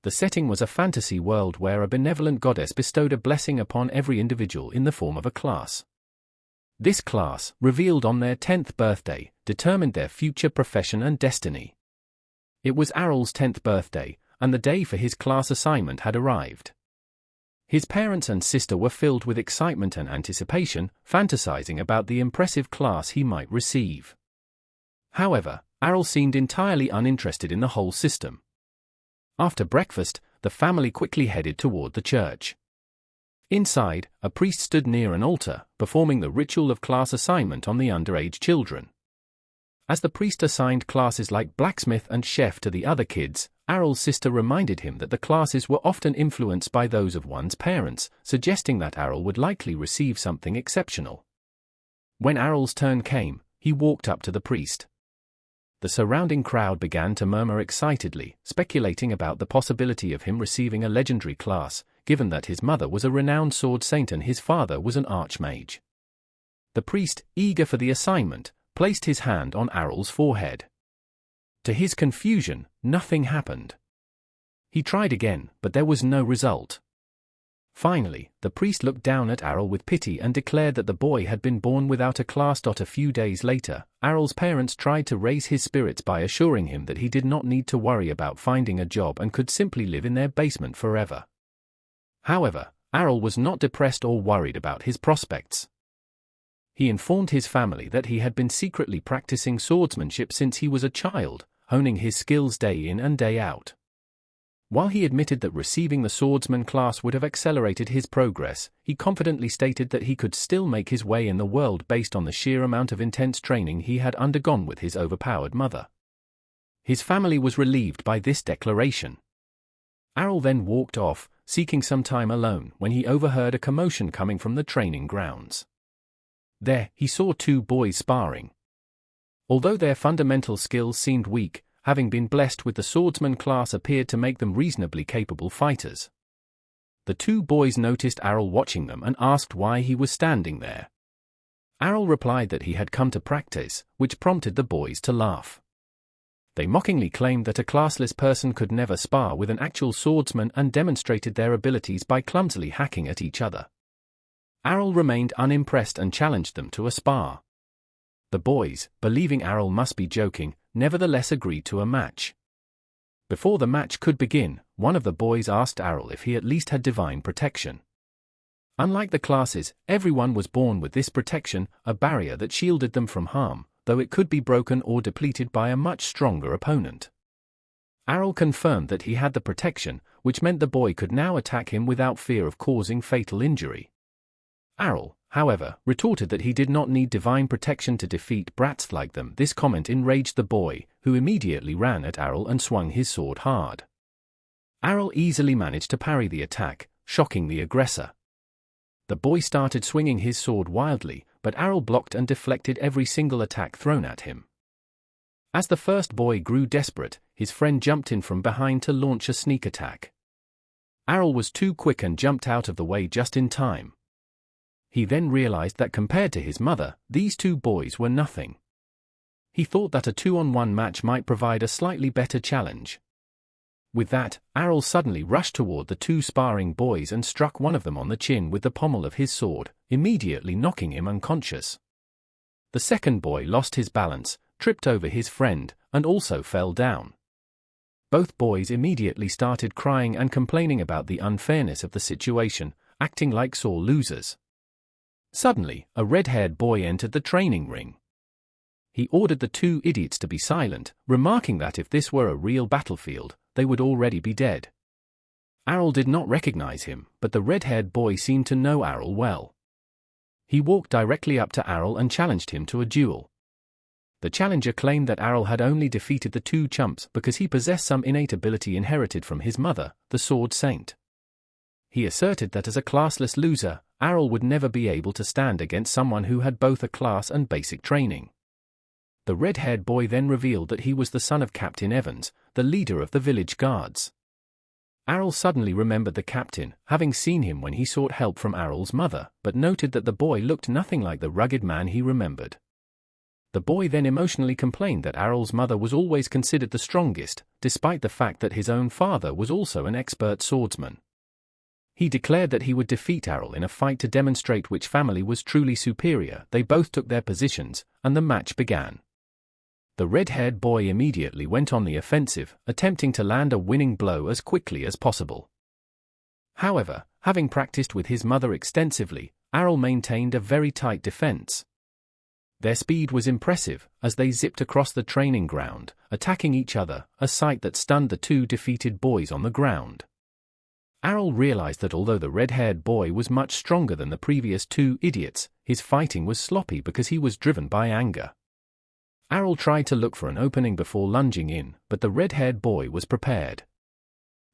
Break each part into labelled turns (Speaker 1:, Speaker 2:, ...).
Speaker 1: The setting was a fantasy world where a benevolent goddess bestowed a blessing upon every individual in the form of a class. This class, revealed on their 10th birthday, determined their future profession and destiny. It was Errol's 10th birthday, and the day for his class assignment had arrived. His parents and sister were filled with excitement and anticipation, fantasizing about the impressive class he might receive. However, Errol seemed entirely uninterested in the whole system. After breakfast, the family quickly headed toward the church. Inside, a priest stood near an altar, performing the ritual of class assignment on the underage children. As the priest assigned classes like blacksmith and chef to the other kids, Errol's sister reminded him that the classes were often influenced by those of one's parents, suggesting that Errol would likely receive something exceptional. When Errol's turn came, he walked up to the priest. The surrounding crowd began to murmur excitedly, speculating about the possibility of him receiving a legendary class, given that his mother was a renowned sword saint and his father was an archmage. The priest, eager for the assignment, placed his hand on Errol's forehead. To his confusion, nothing happened. He tried again, but there was no result. Finally, the priest looked down at Errol with pity and declared that the boy had been born without a class. A few days later, Errol's parents tried to raise his spirits by assuring him that he did not need to worry about finding a job and could simply live in their basement forever. However, Errol was not depressed or worried about his prospects. He informed his family that he had been secretly practicing swordsmanship since he was a child, honing his skills day in and day out. While he admitted that receiving the swordsman class would have accelerated his progress, he confidently stated that he could still make his way in the world based on the sheer amount of intense training he had undergone with his overpowered mother. His family was relieved by this declaration. Errol then walked off, seeking some time alone, when he overheard a commotion coming from the training grounds. There, he saw two boys sparring. Although their fundamental skills seemed weak, having been blessed with the swordsman class appeared to make them reasonably capable fighters. The two boys noticed Errol watching them and asked why he was standing there. Errol replied that he had come to practice, which prompted the boys to laugh. They mockingly claimed that a classless person could never spar with an actual swordsman and demonstrated their abilities by clumsily hacking at each other. Errol remained unimpressed and challenged them to a spar. The boys, believing Errol must be joking, nevertheless agreed to a match. Before the match could begin, one of the boys asked Errol if he at least had divine protection. Unlike the classes, everyone was born with this protection, a barrier that shielded them from harm, though it could be broken or depleted by a much stronger opponent. Errol confirmed that he had the protection, which meant the boy could now attack him without fear of causing fatal injury. Errol, however, retorted that he did not need divine protection to defeat brats like them. This comment enraged the boy, who immediately ran at Errol and swung his sword hard. Errol easily managed to parry the attack, shocking the aggressor. The boy started swinging his sword wildly, but Errol blocked and deflected every single attack thrown at him. As the first boy grew desperate, his friend jumped in from behind to launch a sneak attack. Errol was too quick and jumped out of the way just in time. He then realized that compared to his mother, these two boys were nothing. He thought that a 2-on-1 match might provide a slightly better challenge. With that, Errol suddenly rushed toward the two sparring boys and struck one of them on the chin with the pommel of his sword, immediately knocking him unconscious. The second boy lost his balance, tripped over his friend, and also fell down. Both boys immediately started crying and complaining about the unfairness of the situation, acting like sore losers. Suddenly, a red-haired boy entered the training ring. He ordered the two idiots to be silent, remarking that if this were a real battlefield, they would already be dead. Errol did not recognize him, but the red-haired boy seemed to know Errol well. He walked directly up to Errol and challenged him to a duel. The challenger claimed that Errol had only defeated the two chumps because he possessed some innate ability inherited from his mother, the sword saint. He asserted that as a classless loser, Errol would never be able to stand against someone who had both a class and basic training. The red-haired boy then revealed that he was the son of Captain Evans, the leader of the village guards. Errol suddenly remembered the captain, having seen him when he sought help from Errol's mother, but noted that the boy looked nothing like the rugged man he remembered. The boy then emotionally complained that Errol's mother was always considered the strongest, despite the fact that his own father was also an expert swordsman. He declared that he would defeat Errol in a fight to demonstrate which family was truly superior. They both took their positions, and the match began. The red-haired boy immediately went on the offensive, attempting to land a winning blow as quickly as possible. However, having practiced with his mother extensively, Errol maintained a very tight defense. Their speed was impressive, as they zipped across the training ground, attacking each other, a sight that stunned the two defeated boys on the ground. Errol realized that although the red-haired boy was much stronger than the previous two idiots, his fighting was sloppy because he was driven by anger. Errol tried to look for an opening before lunging in, but the red-haired boy was prepared.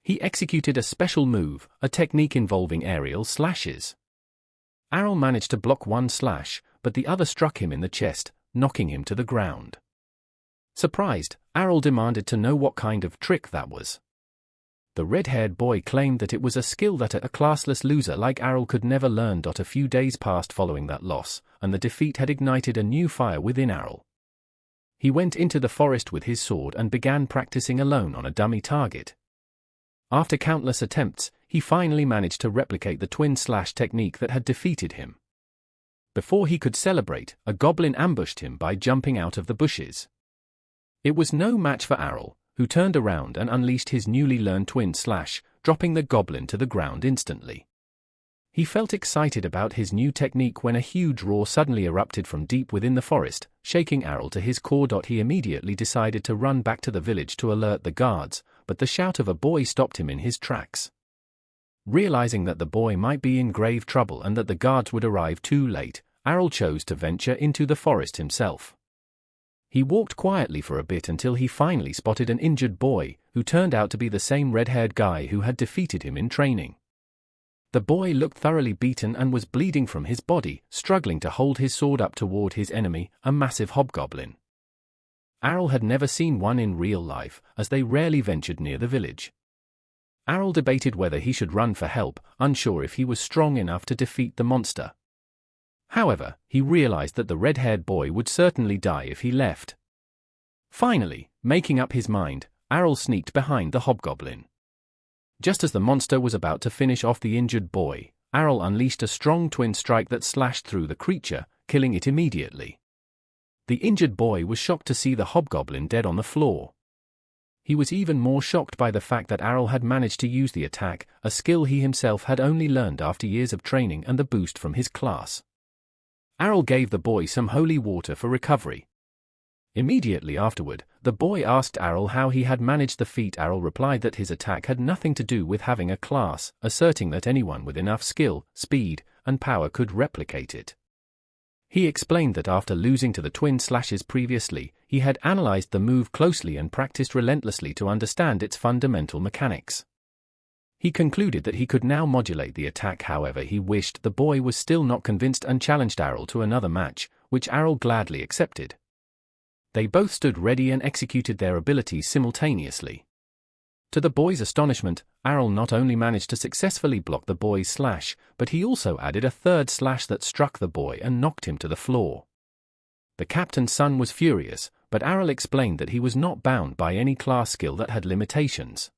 Speaker 1: He executed a special move, a technique involving aerial slashes. Errol managed to block one slash, but the other struck him in the chest, knocking him to the ground. Surprised, Errol demanded to know what kind of trick that was. The red-haired boy claimed that it was a skill that a classless loser like Errol could never learn. A few days passed following that loss, and the defeat had ignited a new fire within Errol. He went into the forest with his sword and began practicing alone on a dummy target. After countless attempts, he finally managed to replicate the twin slash technique that had defeated him. Before he could celebrate, a goblin ambushed him by jumping out of the bushes. It was no match for Errol, who turned around and unleashed his newly learned twin slash, dropping the goblin to the ground instantly. He felt excited about his new technique when a huge roar suddenly erupted from deep within the forest, shaking Errol to his core. He immediately decided to run back to the village to alert the guards, but the shout of a boy stopped him in his tracks. Realizing that the boy might be in grave trouble and that the guards would arrive too late, Errol chose to venture into the forest himself. He walked quietly for a bit until he finally spotted an injured boy, who turned out to be the same red-haired guy who had defeated him in training. The boy looked thoroughly beaten and was bleeding from his body, struggling to hold his sword up toward his enemy, a massive hobgoblin. Errol had never seen one in real life, as they rarely ventured near the village. Errol debated whether he should run for help, unsure if he was strong enough to defeat the monster. However, he realized that the red-haired boy would certainly die if he left. Finally, making up his mind, Errol sneaked behind the hobgoblin. Just as the monster was about to finish off the injured boy, Errol unleashed a strong twin strike that slashed through the creature, killing it immediately. The injured boy was shocked to see the hobgoblin dead on the floor. He was even more shocked by the fact that Errol had managed to use the attack, a skill he himself had only learned after years of training and the boost from his class. Errol gave the boy some holy water for recovery. Immediately afterward, the boy asked Errol how he had managed the feat. Errol replied that his attack had nothing to do with having a class, asserting that anyone with enough skill, speed, and power could replicate it. He explained that after losing to the twin slashes previously, he had analyzed the move closely and practiced relentlessly to understand its fundamental mechanics. He concluded that he could now modulate the attack however he wished. The boy was still not convinced and challenged Errol to another match, which Errol gladly accepted. They both stood ready and executed their abilities simultaneously. To the boy's astonishment, Errol not only managed to successfully block the boy's slash, but he also added a third slash that struck the boy and knocked him to the floor. The captain's son was furious, but Errol explained that he was not bound by any class skill that had limitations.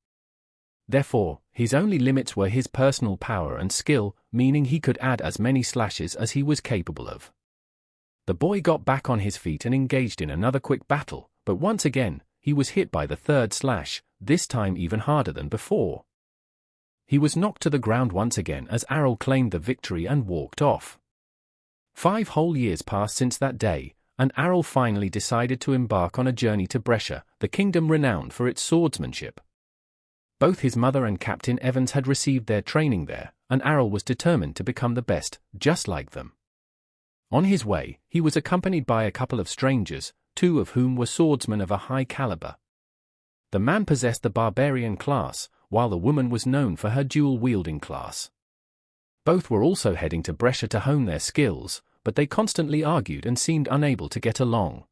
Speaker 1: Therefore, his only limits were his personal power and skill, meaning he could add as many slashes as he was capable of. The boy got back on his feet and engaged in another quick battle, but once again, he was hit by the third slash, this time even harder than before. He was knocked to the ground once again as Errol claimed the victory and walked off. 5 whole years passed since that day, and Errol finally decided to embark on a journey to Brescia, the kingdom renowned for its swordsmanship. Both his mother and Captain Evans had received their training there, and Errol was determined to become the best, just like them. On his way, he was accompanied by a couple of strangers, 2 of whom were swordsmen of a high caliber. The man possessed the barbarian class, while the woman was known for her dual-wielding class. Both were also heading to Brescia to hone their skills, but they constantly argued and seemed unable to get along.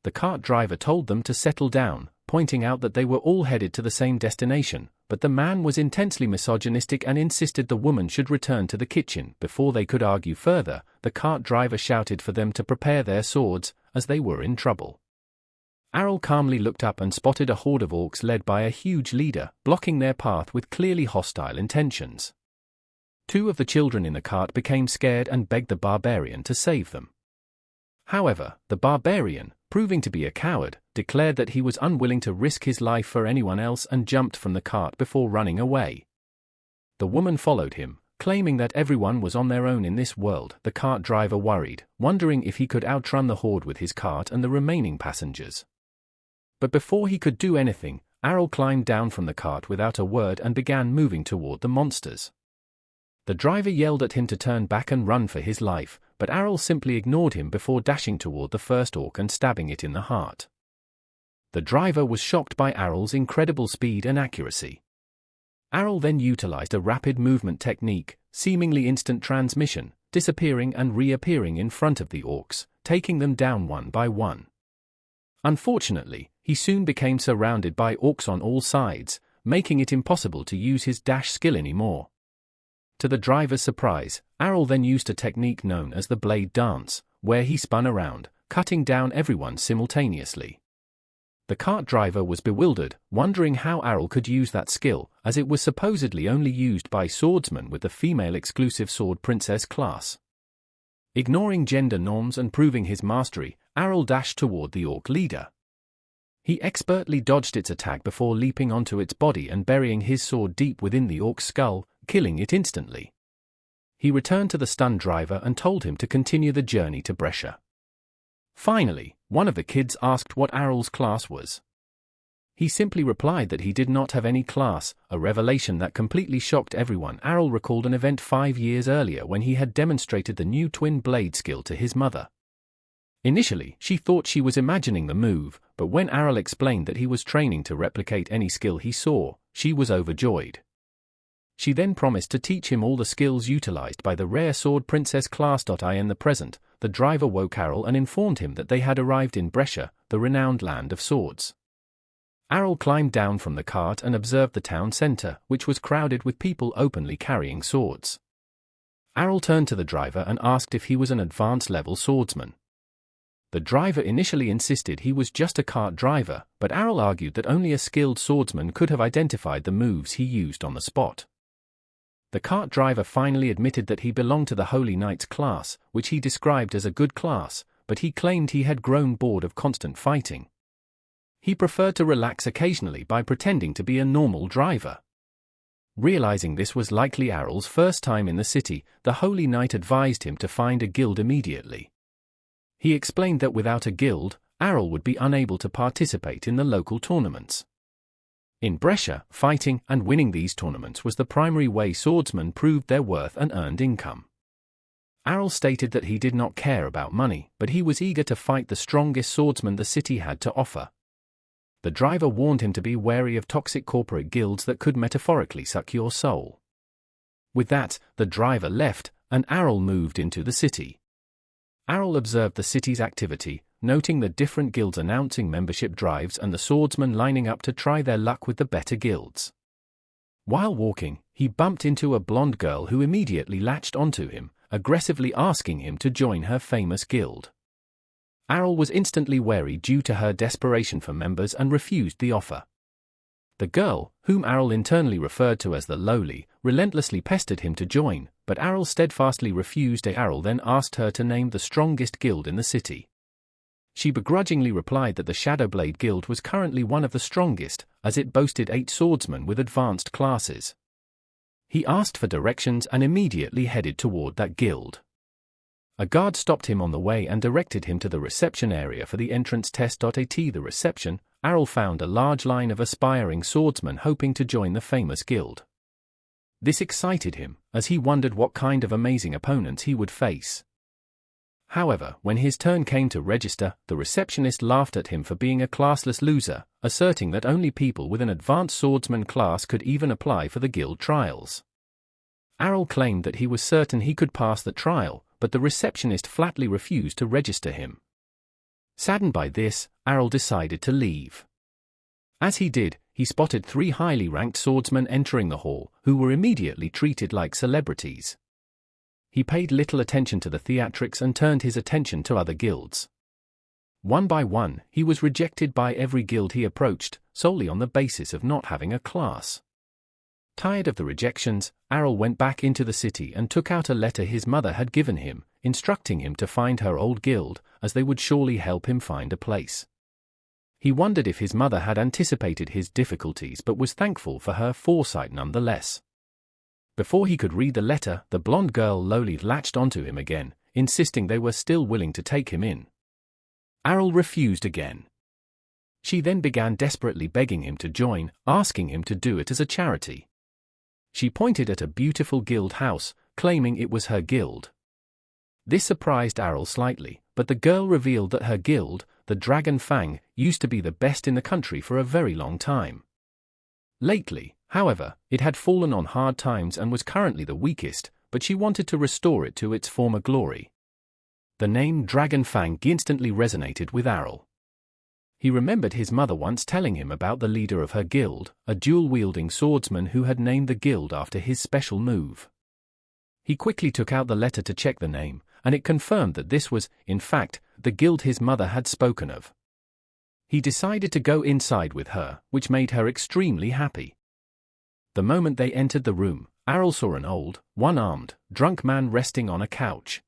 Speaker 1: The cart driver told them to settle down, pointing out that they were all headed to the same destination, but the man was intensely misogynistic and insisted the woman should return to the kitchen. Before they could argue further, the cart driver shouted for them to prepare their swords, as they were in trouble. Errol calmly looked up and spotted a horde of orcs led by a huge leader, blocking their path with clearly hostile intentions. Two of the children in the cart became scared and begged the barbarian to save them. However, the barbarian, proving to be a coward, declared that he was unwilling to risk his life for anyone else and jumped from the cart before running away. The woman followed him, claiming that everyone was on their own in this world. The cart driver worried, wondering if he could outrun the horde with his cart and the remaining passengers. But before he could do anything, Errol climbed down from the cart without a word and began moving toward the monsters. The driver yelled at him to turn back and run for his life, but Errol simply ignored him before dashing toward the first orc and stabbing it in the heart. The driver was shocked by Errol's incredible speed and accuracy. Errol then utilized a rapid movement technique, seemingly instant transmission, disappearing and reappearing in front of the orcs, taking them down one by one. Unfortunately, he soon became surrounded by orcs on all sides, making it impossible to use his dash skill anymore. To the driver's surprise, Errol then used a technique known as the blade dance, where he spun around, cutting down everyone simultaneously. The cart driver was bewildered, wondering how Errol could use that skill, as it was supposedly only used by swordsmen with the female-exclusive sword princess class. Ignoring gender norms and proving his mastery, Errol dashed toward the orc leader. He expertly dodged its attack before leaping onto its body and burying his sword deep within the orc's skull, killing it instantly. He returned to the stunned driver and told him to continue the journey to Brescia. Finally, one of the kids asked what Errol's class was. He simply replied that he did not have any class, a revelation that completely shocked everyone. Errol recalled an event 5 years earlier when he had demonstrated the new twin blade skill to his mother. Initially, she thought she was imagining the move, but when Errol explained that he was training to replicate any skill he saw, she was overjoyed. She then promised to teach him all the skills utilized by the rare sword princess class. In the present, the driver woke Errol and informed him that they had arrived in Brescia, the renowned land of swords. Errol climbed down from the cart and observed the town center, which was crowded with people openly carrying swords. Errol turned to the driver and asked if he was an advanced-level swordsman. The driver initially insisted he was just a cart driver, but Errol argued that only a skilled swordsman could have identified the moves he used on the spot. The cart driver finally admitted that he belonged to the Holy Knights class, which he described as a good class, but he claimed he had grown bored of constant fighting. He preferred to relax occasionally by pretending to be a normal driver. Realizing this was likely Errol's first time in the city, the Holy Knight advised him to find a guild immediately. He explained that without a guild, Errol would be unable to participate in the local tournaments. In Brescia, fighting and winning these tournaments was the primary way swordsmen proved their worth and earned income. Errol stated that he did not care about money, but he was eager to fight the strongest swordsman the city had to offer. The driver warned him to be wary of toxic corporate guilds that could metaphorically suck your soul. With that, the driver left, and Errol moved into the city. Errol observed the city's activity, noting the different guilds announcing membership drives and the swordsmen lining up to try their luck with the better guilds. While walking, he bumped into a blonde girl who immediately latched onto him, aggressively asking him to join her famous guild. Errol was instantly wary due to her desperation for members and refused the offer. The girl, whom Errol internally referred to as the lowly, relentlessly pestered him to join, but Errol steadfastly refused. Errol then asked her to name the strongest guild in the city. She begrudgingly replied that the Shadowblade Guild was currently one of the strongest, as it boasted 8 swordsmen with advanced classes. He asked for directions and immediately headed toward that guild. A guard stopped him on the way and directed him to the reception area for the entrance test. At the reception, Errol found a large line of aspiring swordsmen hoping to join the famous guild. This excited him, as he wondered what kind of amazing opponents he would face. However, when his turn came to register, the receptionist laughed at him for being a classless loser, asserting that only people with an advanced swordsman class could even apply for the guild trials. Errol claimed that he was certain he could pass the trial, but the receptionist flatly refused to register him. Saddened by this, Errol decided to leave. As he did, he spotted 3 highly ranked swordsmen entering the hall, who were immediately treated like celebrities. He paid little attention to the theatrics and turned his attention to other guilds. One by one, he was rejected by every guild he approached, solely on the basis of not having a class. Tired of the rejections, Errol went back into the city and took out a letter his mother had given him, instructing him to find her old guild, as they would surely help him find a place. He wondered if his mother had anticipated his difficulties but was thankful for her foresight nonetheless. Before he could read the letter, the blonde girl lowly latched onto him again, insisting they were still willing to take him in. Errol refused again. She then began desperately begging him to join, asking him to do it as a charity. She pointed at a beautiful guild house, claiming it was her guild. This surprised Errol slightly, but the girl revealed that her guild, the Dragon Fang, used to be the best in the country for a very long time. Lately, however, it had fallen on hard times and was currently the weakest, but she wanted to restore it to its former glory. The name Dragon Fang instantly resonated with Errol. He remembered his mother once telling him about the leader of her guild, a dual-wielding swordsman who had named the guild after his special move. He quickly took out the letter to check the name, and it confirmed that this was, in fact, the guild his mother had spoken of. He decided to go inside with her, which made her extremely happy. The moment they entered the room, Errol saw an old, one-armed, drunk man resting on a couch.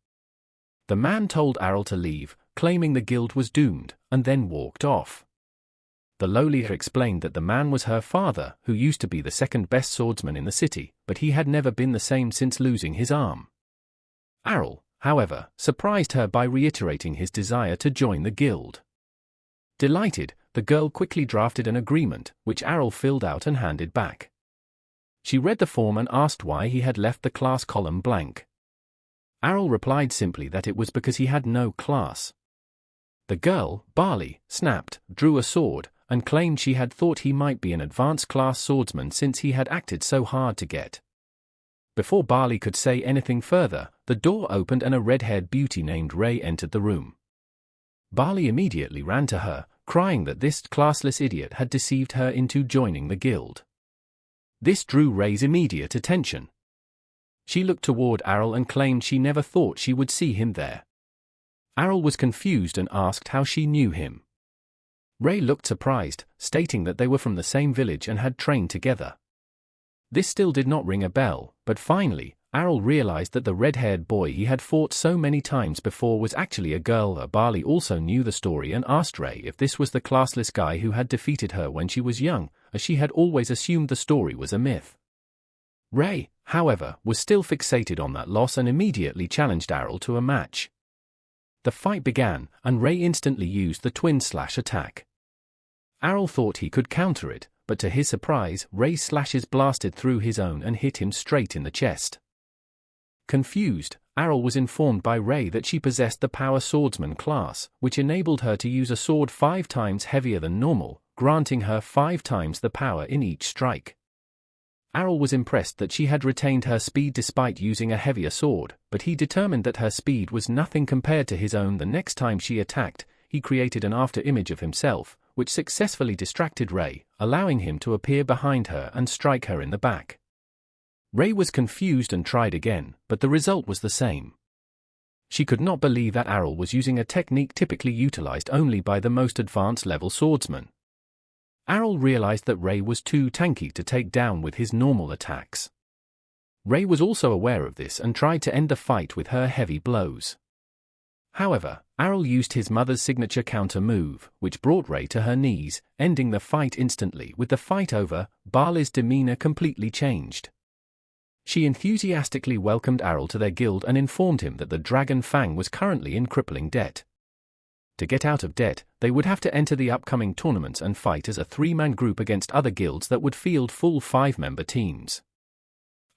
Speaker 1: The man told Errol to leave, claiming the guild was doomed, and then walked off. The lowly explained that the man was her father, who used to be the second-best swordsman in the city, but he had never been the same since losing his arm. Errol, however, surprised her by reiterating his desire to join the guild. Delighted, the girl quickly drafted an agreement, which Errol filled out and handed back. She read the form and asked why he had left the class column blank. Errol replied simply that it was because he had no class. The girl, Barley, snapped, drew a sword, and claimed she had thought he might be an advanced class swordsman since he had acted so hard to get. Before Barley could say anything further, the door opened and a red-haired beauty named Ray entered the room. Barley immediately ran to her, crying that this classless idiot had deceived her into joining the guild. This drew Ray's immediate attention. She looked toward Errol and claimed she never thought she would see him there. Errol was confused and asked how she knew him. Ray looked surprised, stating that they were from the same village and had trained together. This still did not ring a bell, but finally, Errol realized that the red-haired boy he had fought so many times before was actually a girl. Barley also knew the story and asked Ray if this was the classless guy who had defeated her when she was young, as she had always assumed the story was a myth. Ray, however, was still fixated on that loss and immediately challenged Errol to a match. The fight began, and Ray instantly used the twin slash attack. Errol thought he could counter it, but to his surprise, Ray's slashes blasted through his own and hit him straight in the chest. Confused, Errol was informed by Ray that she possessed the Power Swordsman class, which enabled her to use a sword 5 times heavier than normal, granting her 5 times the power in each strike. Errol was impressed that she had retained her speed despite using a heavier sword, but he determined that her speed was nothing compared to his own. The next time she attacked, he created an after-image of himself, which successfully distracted Ray, allowing him to appear behind her and strike her in the back. Ray was confused and tried again, but the result was the same. She could not believe that Errol was using a technique typically utilized only by the most advanced level swordsman. Errol realized that Ray was too tanky to take down with his normal attacks. Ray was also aware of this and tried to end the fight with her heavy blows. However, Errol used his mother's signature counter move, which brought Ray to her knees, ending the fight instantly. With the fight over, Barley's demeanor completely changed. She enthusiastically welcomed Errol to their guild and informed him that the Dragon Fang was currently in crippling debt. To get out of debt, they would have to enter the upcoming tournaments and fight as a 3-man group against other guilds that would field full 5-member teams.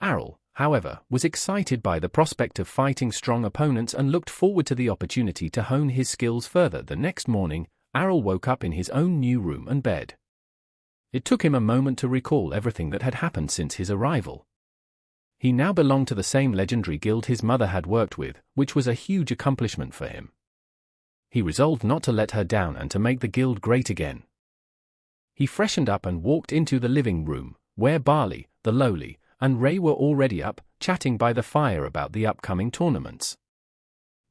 Speaker 1: Errol, however, was excited by the prospect of fighting strong opponents and looked forward to the opportunity to hone his skills further. The next morning, Errol woke up in his own new room and bed. It took him a moment to recall everything that had happened since his arrival. He now belonged to the same legendary guild his mother had worked with, which was a huge accomplishment for him. He resolved not to let her down and to make the guild great again. He freshened up and walked into the living room, where Barley, the lowly, and Ray were already up, chatting by the fire about the upcoming tournaments.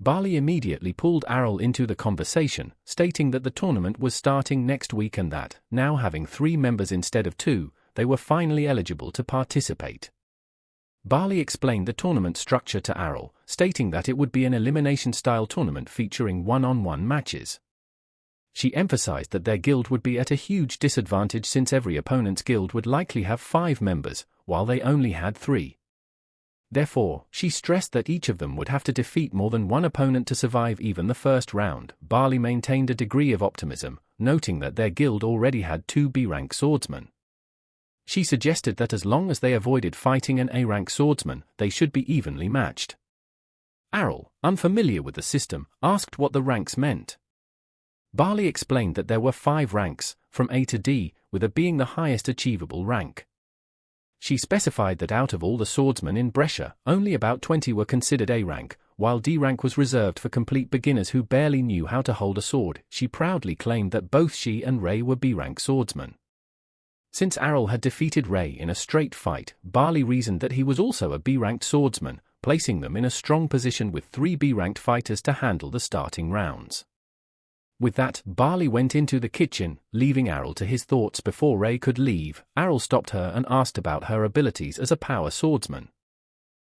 Speaker 1: Barley immediately pulled Errol into the conversation, stating that the tournament was starting next week and that, now having 3 members instead of 2, they were finally eligible to participate. Barley explained the tournament structure to Errol, stating that it would be an elimination-style tournament featuring one-on-one matches. She emphasized that their guild would be at a huge disadvantage since every opponent's guild would likely have 5 members, while they only had 3. Therefore, she stressed that each of them would have to defeat more than one opponent to survive even the first round. Barley maintained a degree of optimism, noting that their guild already had 2 B-rank swordsmen. She suggested that as long as they avoided fighting an A-rank swordsman, they should be evenly matched. Errol, unfamiliar with the system, asked what the ranks meant. Barley explained that there were 5 ranks, from A to D, with A being the highest achievable rank. She specified that out of all the swordsmen in Brescia, only about 20 were considered A rank, while D rank was reserved for complete beginners who barely knew how to hold a sword. She proudly claimed that both she and Ray were B rank swordsmen. Since Errol had defeated Ray in a straight fight, Barley reasoned that he was also a B-ranked swordsman, placing them in a strong position with 3 B-ranked fighters to handle the starting rounds. With that, Barley went into the kitchen, leaving Errol to his thoughts before Ray could leave. Errol stopped her and asked about her abilities as a power swordsman.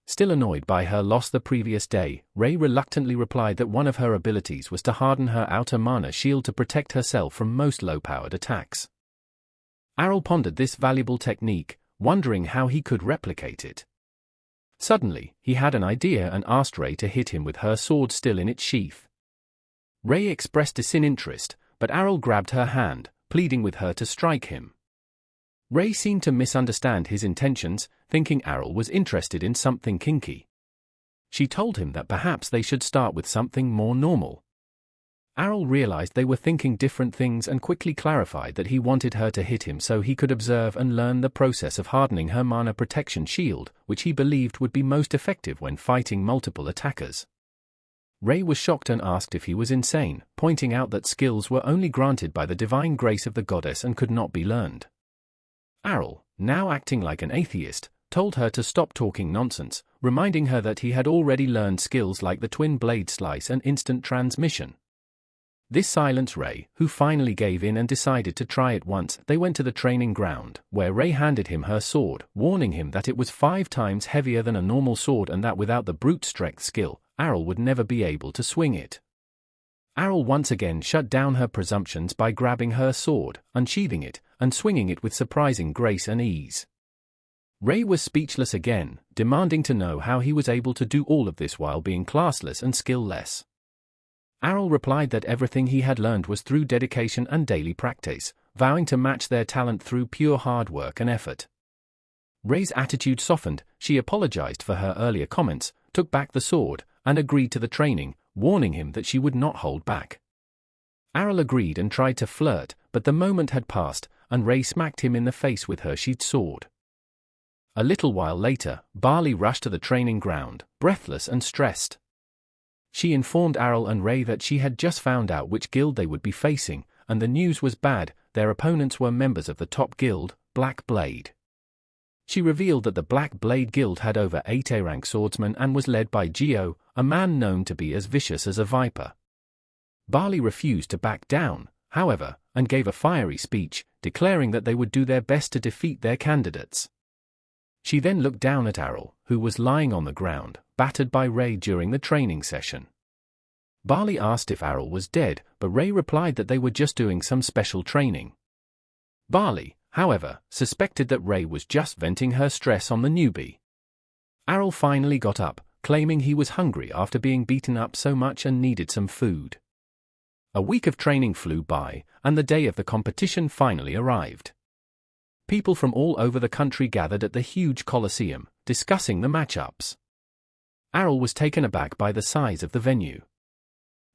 Speaker 1: Still annoyed by her loss the previous day, Ray reluctantly replied that one of her abilities was to harden her outer mana shield to protect herself from most low-powered attacks. Errol pondered this valuable technique, wondering how he could replicate it. Suddenly, he had an idea and asked Ray to hit him with her sword still in its sheath. Ray expressed disinterest, but Errol grabbed her hand, pleading with her to strike him. Ray seemed to misunderstand his intentions, thinking Errol was interested in something kinky. She told him that perhaps they should start with something more normal. Errol realized they were thinking different things and quickly clarified that he wanted her to hit him so he could observe and learn the process of hardening her mana protection shield, which he believed would be most effective when fighting multiple attackers. Ray was shocked and asked if he was insane, pointing out that skills were only granted by the divine grace of the goddess and could not be learned. Errol, now acting like an atheist, told her to stop talking nonsense, reminding her that he had already learned skills like the twin blade slice and instant transmission. This silenced Ray, who finally gave in and decided to try it once. They went to the training ground, where Ray handed him her sword, warning him that it was 5 times heavier than a normal sword and that without the brute strength skill, Errol would never be able to swing it. Errol once again shut down her presumptions by grabbing her sword, unsheathing it, and swinging it with surprising grace and ease. Ray was speechless again, demanding to know how he was able to do all of this while being classless and skill-less. Errol replied that everything he had learned was through dedication and daily practice, vowing to match their talent through pure hard work and effort. Ray's attitude softened. She apologized for her earlier comments, took back the sword, and agreed to the training, warning him that she would not hold back. Errol agreed and tried to flirt, but the moment had passed, and Ray smacked him in the face with her sheathed sword. A little while later, Barley rushed to the training ground, breathless and stressed. She informed Errol and Ray that she had just found out which guild they would be facing, and the news was bad. Their opponents were members of the top guild, Black Blade. She revealed that the Black Blade Guild had over 8 A-rank swordsmen and was led by Gio, a man known to be as vicious as a viper. Barley refused to back down, however, and gave a fiery speech, declaring that they would do their best to defeat their candidates. She then looked down at Errol, who was lying on the ground, battered by Ray during the training session. Barley asked if Errol was dead, but Ray replied that they were just doing some special training. Barley, however, suspected that Ray was just venting her stress on the newbie. Errol finally got up, claiming he was hungry after being beaten up so much and needed some food. A week of training flew by, and the day of the competition finally arrived. People from all over the country gathered at the huge Colosseum, discussing the matchups. Errol was taken aback by the size of the venue.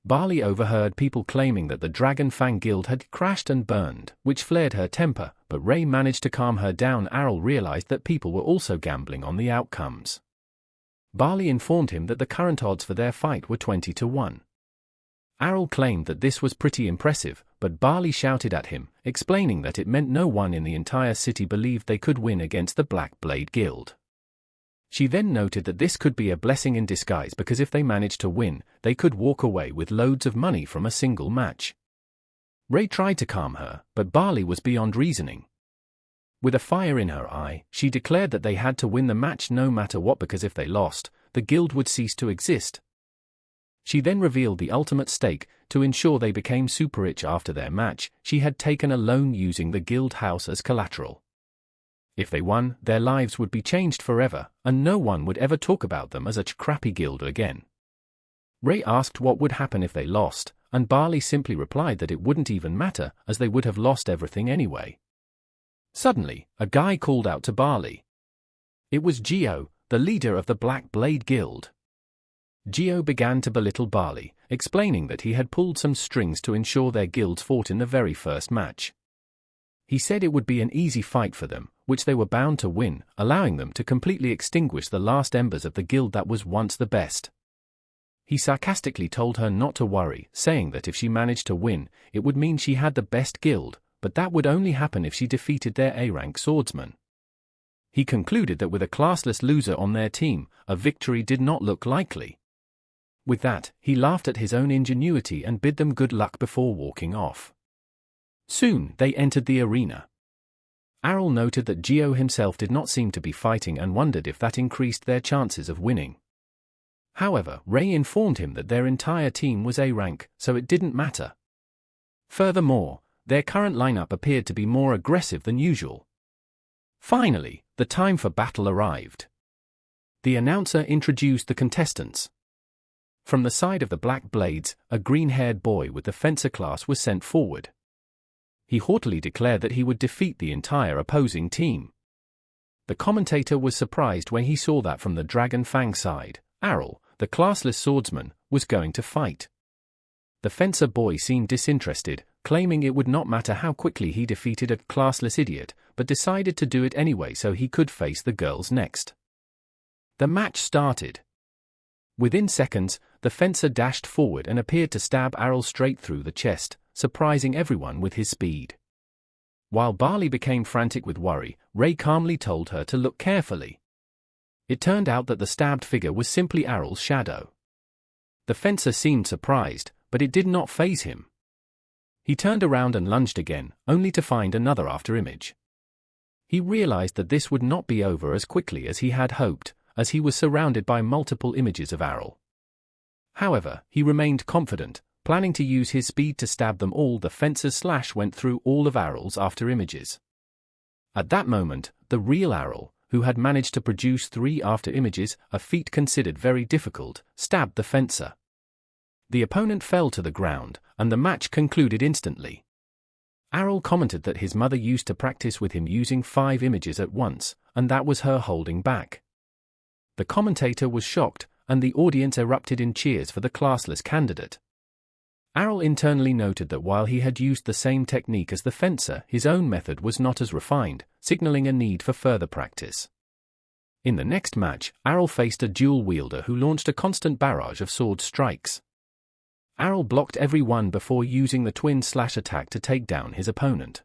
Speaker 1: Barley overheard people claiming that the Dragon Fang Guild had crashed and burned, which flared her temper, but Ray managed to calm her down. Errol realized that people were also gambling on the outcomes. Barley informed him that the current odds for their fight were 20-1. Errol claimed that this was pretty impressive, but Barley shouted at him, explaining that it meant no one in the entire city believed they could win against the Black Blade Guild. She then noted that this could be a blessing in disguise because if they managed to win, they could walk away with loads of money from a single match. Ray tried to calm her, but Barley was beyond reasoning. With a fire in her eye, she declared that they had to win the match no matter what because if they lost, the guild would cease to exist. She then revealed the ultimate stake. To ensure they became super rich after their match, she had taken a loan using the guild house as collateral. If they won, their lives would be changed forever, and no one would ever talk about them as a crappy guild again. Ray asked what would happen if they lost, and Barley simply replied that it wouldn't even matter, as they would have lost everything anyway. Suddenly, a guy called out to Barley. It was Geo, the leader of the Black Blade Guild. Geo began to belittle Barley, explaining that he had pulled some strings to ensure their guilds fought in the very first match. He said it would be an easy fight for them, which they were bound to win, allowing them to completely extinguish the last embers of the guild that was once the best. He sarcastically told her not to worry, saying that if she managed to win, it would mean she had the best guild, but that would only happen if she defeated their A-rank swordsman. He concluded that with a classless loser on their team, a victory did not look likely. With that, he laughed at his own ingenuity and bid them good luck before walking off. Soon, they entered the arena. Errol noted that Geo himself did not seem to be fighting and wondered if that increased their chances of winning. However, Ray informed him that their entire team was A-rank, so it didn't matter. Furthermore, their current lineup appeared to be more aggressive than usual. Finally, the time for battle arrived. The announcer introduced the contestants. From the side of the Black Blades, a green-haired boy with the Fencer class was sent forward. He haughtily declared that he would defeat the entire opposing team. The commentator was surprised when he saw that from the Dragon Fang side, Errol, the classless swordsman, was going to fight. The Fencer boy seemed disinterested, claiming it would not matter how quickly he defeated a classless idiot, but decided to do it anyway so he could face the girls next. The match started. Within seconds, the Fencer dashed forward and appeared to stab Errol straight through the chest, surprising everyone with his speed. While Barley became frantic with worry, Ray calmly told her to look carefully. It turned out that the stabbed figure was simply Errol's shadow. The Fencer seemed surprised, but it did not faze him. He turned around and lunged again, only to find another afterimage. He realized that this would not be over as quickly as he had hoped, as he was surrounded by multiple images of Errol. However, he remained confident, planning to use his speed to stab them all. The Fencer's slash went through all of Errol's afterimages. At that moment, the real Errol, who had managed to produce 3 afterimages, a feat considered very difficult, stabbed the Fencer. The opponent fell to the ground, and the match concluded instantly. Errol commented that his mother used to practice with him using 5 images at once, and that was her holding back. The commentator was shocked, and the audience erupted in cheers for the classless candidate. Errol internally noted that while he had used the same technique as the Fencer, his own method was not as refined, signaling a need for further practice. In the next match, Errol faced a dual wielder who launched a constant barrage of sword strikes. Errol blocked every one before using the twin slash attack to take down his opponent.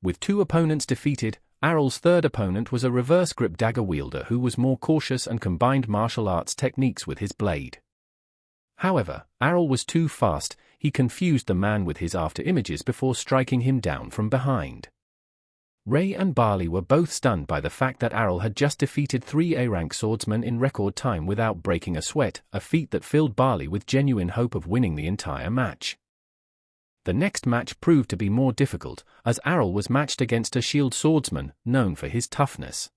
Speaker 1: With 2 opponents defeated, Errol's third opponent was a reverse grip dagger wielder who was more cautious and combined martial arts techniques with his blade. However, Errol was too fast. He confused the man with his afterimages before striking him down from behind. Ray and Barley were both stunned by the fact that Errol had just defeated 3 A-rank swordsmen in record time without breaking a sweat, a feat that filled Barley with genuine hope of winning the entire match. The next match proved to be more difficult, as Errol was matched against a shield swordsman, known for his toughness.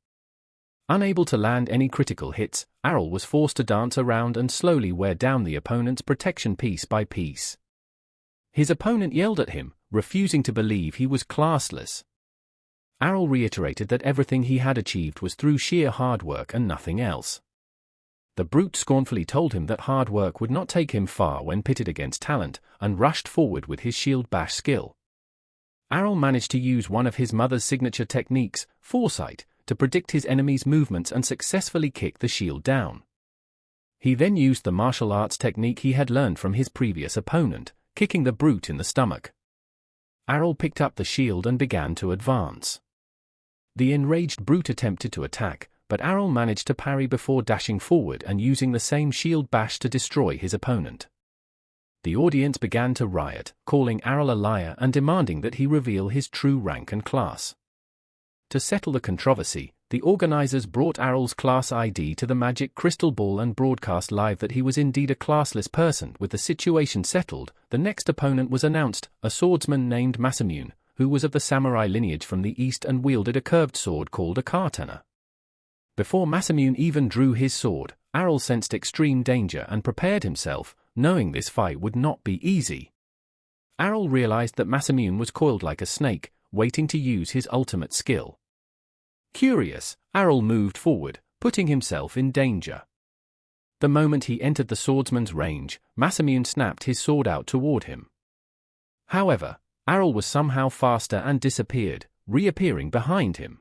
Speaker 1: Unable to land any critical hits, Errol was forced to dance around and slowly wear down the opponent's protection piece by piece. His opponent yelled at him, refusing to believe he was classless. Errol reiterated that everything he had achieved was through sheer hard work and nothing else. The brute scornfully told him that hard work would not take him far when pitted against talent, and rushed forward with his shield bash skill. Errol managed to use one of his mother's signature techniques, foresight, to predict his enemy's movements and successfully kick the shield down. He then used the martial arts technique he had learned from his previous opponent, kicking the brute in the stomach. Errol picked up the shield and began to advance. The enraged brute attempted to attack, but Errol managed to parry before dashing forward and using the same shield bash to destroy his opponent. The audience began to riot, calling Errol a liar and demanding that he reveal his true rank and class. To settle the controversy, the organizers brought Errol's class ID to the magic crystal ball and broadcast live that he was indeed a classless person. With the situation settled, the next opponent was announced, a swordsman named Masamune, who was of the samurai lineage from the east and wielded a curved sword called a katana. Before Masamune even drew his sword, Errol sensed extreme danger and prepared himself, knowing this fight would not be easy. Errol realized that Masamune was coiled like a snake, waiting to use his ultimate skill. Curious, Errol moved forward, putting himself in danger. The moment he entered the swordsman's range, Masamune snapped his sword out toward him. However, Errol was somehow faster and disappeared, reappearing behind him.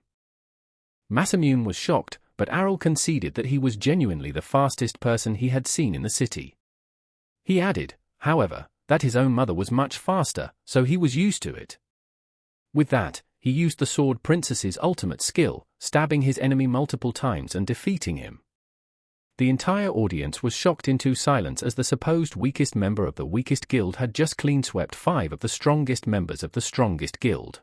Speaker 1: Masamune was shocked, but Errol conceded that he was genuinely the fastest person he had seen in the city. He added, however, that his own mother was much faster, so he was used to it. With that, he used the sword princess's ultimate skill, stabbing his enemy multiple times and defeating him. The entire audience was shocked into silence as the supposed weakest member of the weakest guild had just clean-swept 5 of the strongest members of the strongest guild.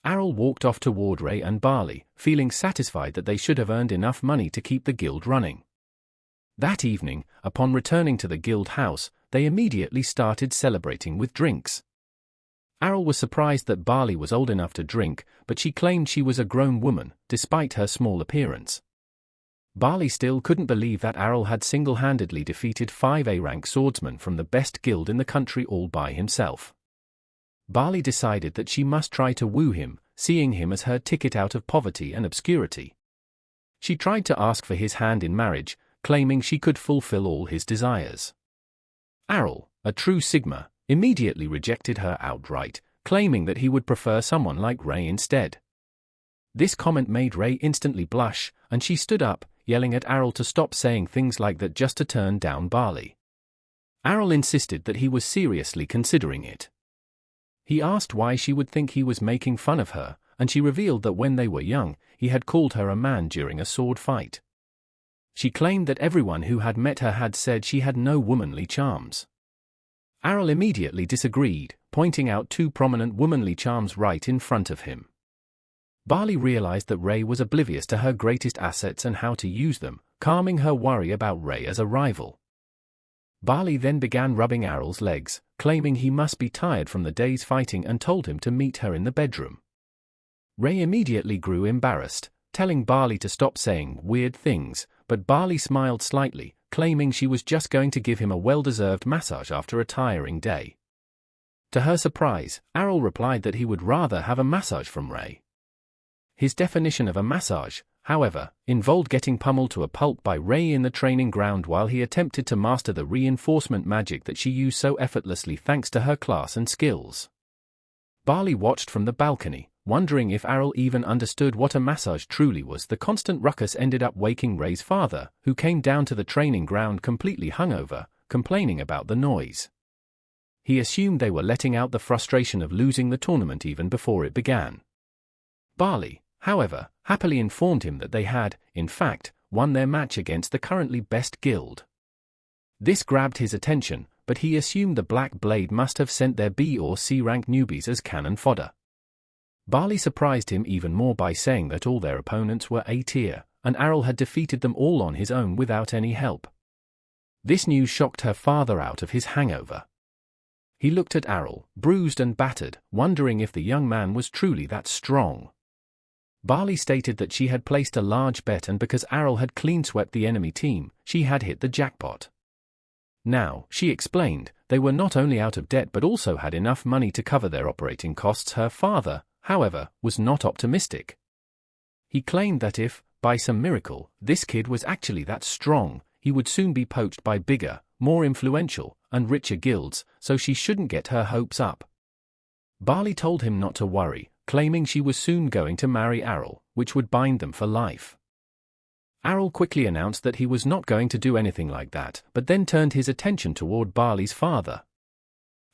Speaker 1: Errol walked off toward Ray and Barley, feeling satisfied that they should have earned enough money to keep the guild running. That evening, upon returning to the guild house, they immediately started celebrating with drinks. Errol was surprised that Barley was old enough to drink, but she claimed she was a grown woman, despite her small appearance. Barley still couldn't believe that Errol had single-handedly defeated 5 A-rank swordsmen from the best guild in the country all by himself. Barley decided that she must try to woo him, seeing him as her ticket out of poverty and obscurity. She tried to ask for his hand in marriage, claiming she could fulfill all his desires. Errol, a true Sigma, immediately rejected her outright, claiming that he would prefer someone like Ray instead. This comment made Ray instantly blush, and she stood up, yelling at Errol to stop saying things like that just to turn down Barley. Errol insisted that he was seriously considering it. He asked why she would think he was making fun of her, and she revealed that when they were young, he had called her a man during a sword fight. She claimed that everyone who had met her had said she had no womanly charms. Errol immediately disagreed, pointing out 2 prominent womanly charms right in front of him. Barley realized that Ray was oblivious to her greatest assets and how to use them, calming her worry about Ray as a rival. Barley then began rubbing Errol's legs, claiming he must be tired from the day's fighting and told him to meet her in the bedroom. Ray immediately grew embarrassed, telling Barley to stop saying weird things, but Barley smiled slightly, claiming she was just going to give him a well-deserved massage after a tiring day. To her surprise, Errol replied that he would rather have a massage from Ray. His definition of a massage, however, involved getting pummeled to a pulp by Ray in the training ground while he attempted to master the reinforcement magic that she used so effortlessly thanks to her class and skills. Barley watched from the balcony, wondering if Errol even understood what a massage truly was. The constant ruckus ended up waking Ray's father, who came down to the training ground completely hungover, complaining about the noise. He assumed they were letting out the frustration of losing the tournament even before it began. Barley, however, happily informed him that they had, in fact, won their match against the currently best guild. This grabbed his attention, but he assumed the Black Blade must have sent their B or C rank newbies as cannon fodder. Barley surprised him even more by saying that all their opponents were A tier, and Errol had defeated them all on his own without any help. This news shocked her father out of his hangover. He looked at Errol, bruised and battered, wondering if the young man was truly that strong. Barley stated that she had placed a large bet, and because Errol had clean-swept the enemy team, she had hit the jackpot. Now, she explained, they were not only out of debt but also had enough money to cover their operating costs. Her father, however, was not optimistic. He claimed that if, by some miracle, this kid was actually that strong, he would soon be poached by bigger, more influential, and richer guilds, so she shouldn't get her hopes up. Barley told him not to worry, claiming she was soon going to marry Errol, which would bind them for life. Errol quickly announced that he was not going to do anything like that, but then turned his attention toward Barley's father.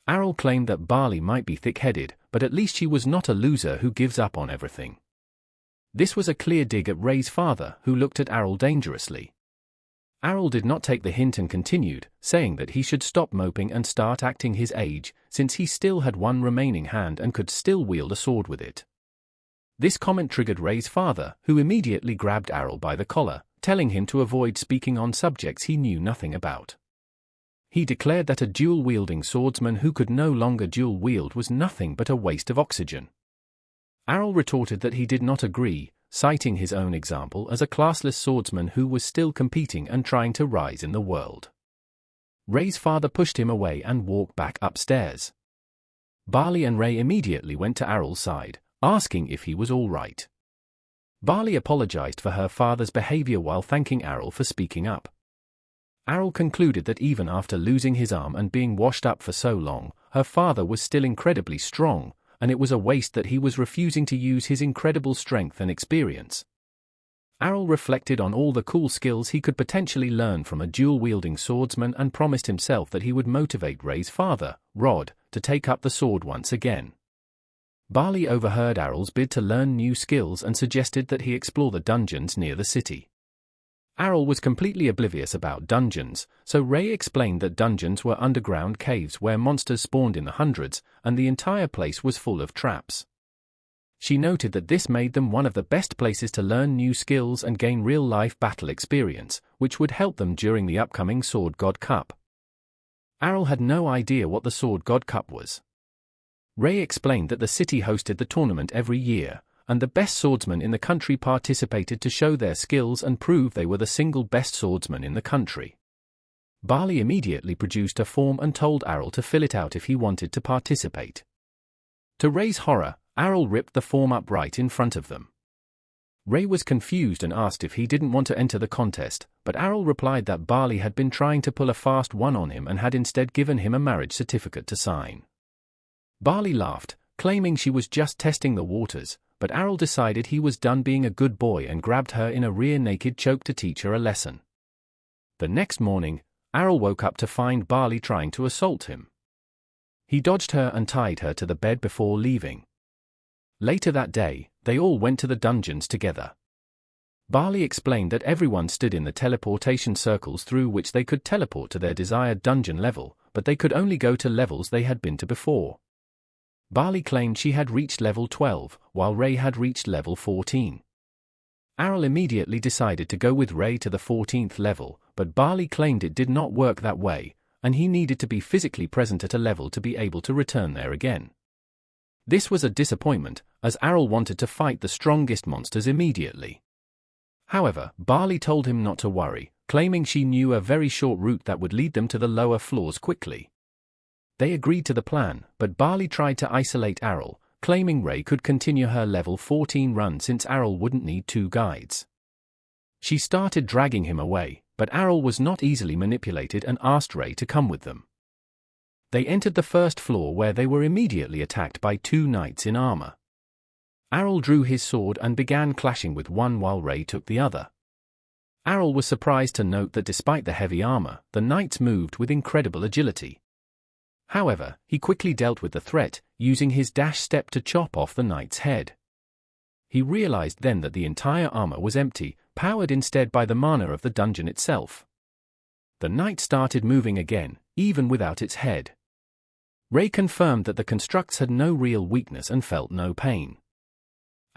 Speaker 1: Errol claimed that Barley might be thick-headed, but at least she was not a loser who gives up on everything. This was a clear dig at Ray's father, who looked at Errol dangerously. Errol did not take the hint and continued, saying that he should stop moping and start acting his age, since he still had one remaining hand and could still wield a sword with it. This comment triggered Ray's father, who immediately grabbed Errol by the collar, telling him to avoid speaking on subjects he knew nothing about. He declared that a dual-wielding swordsman who could no longer dual-wield was nothing but a waste of oxygen. Errol retorted that he did not agree, citing his own example as a classless swordsman who was still competing and trying to rise in the world. Ray's father pushed him away and walked back upstairs. Barley and Ray immediately went to Errol's side, asking if he was all right. Barley apologized for her father's behavior while thanking Errol for speaking up. Errol concluded that even after losing his arm and being washed up for so long, her father was still incredibly strong, and it was a waste that he was refusing to use his incredible strength and experience. Errol reflected on all the cool skills he could potentially learn from a dual-wielding swordsman and promised himself that he would motivate Ray's father, Rod, to take up the sword once again. Barley overheard Errol's bid to learn new skills and suggested that he explore the dungeons near the city. Errol was completely oblivious about dungeons, so Ray explained that dungeons were underground caves where monsters spawned in the hundreds, and the entire place was full of traps. She noted that this made them one of the best places to learn new skills and gain real-life battle experience, which would help them during the upcoming Sword God Cup. Errol had no idea what the Sword God Cup was. Ray explained that the city hosted the tournament every year, and the best swordsmen in the country participated to show their skills and prove they were the single best swordsman in the country. Barley immediately produced a form and told Errol to fill it out if he wanted to participate. To Ray's horror, Errol ripped the form up right in front of them. Ray was confused and asked if he didn't want to enter the contest, but Errol replied that Barley had been trying to pull a fast one on him and had instead given him a marriage certificate to sign. Barley laughed, claiming she was just testing the waters, but Errol decided he was done being a good boy and grabbed her in a rear-naked choke to teach her a lesson. The next morning, Errol woke up to find Barley trying to assault him. He dodged her and tied her to the bed before leaving. Later that day, they all went to the dungeons together. Barley explained that everyone stood in the teleportation circles through which they could teleport to their desired dungeon level, but they could only go to levels they had been to before. Barley claimed she had reached level 12, while Ray had reached level 14. Errol immediately decided to go with Ray to the 14th level, but Barley claimed it did not work that way, and he needed to be physically present at a level to be able to return there again. This was a disappointment, as Errol wanted to fight the strongest monsters immediately. However, Barley told him not to worry, claiming she knew a very short route that would lead them to the lower floors quickly. They agreed to the plan, but Barley tried to isolate Errol, claiming Ray could continue her level 14 run since Errol wouldn't need two guides. She started dragging him away, but Errol was not easily manipulated and asked Ray to come with them. They entered the first floor where they were immediately attacked by two knights in armor. Errol drew his sword and began clashing with one while Ray took the other. Errol was surprised to note that despite the heavy armor, the knights moved with incredible agility. However, he quickly dealt with the threat, using his dash step to chop off the knight's head. He realized then that the entire armor was empty, powered instead by the mana of the dungeon itself. The knight started moving again, even without its head. Ray confirmed that the constructs had no real weakness and felt no pain.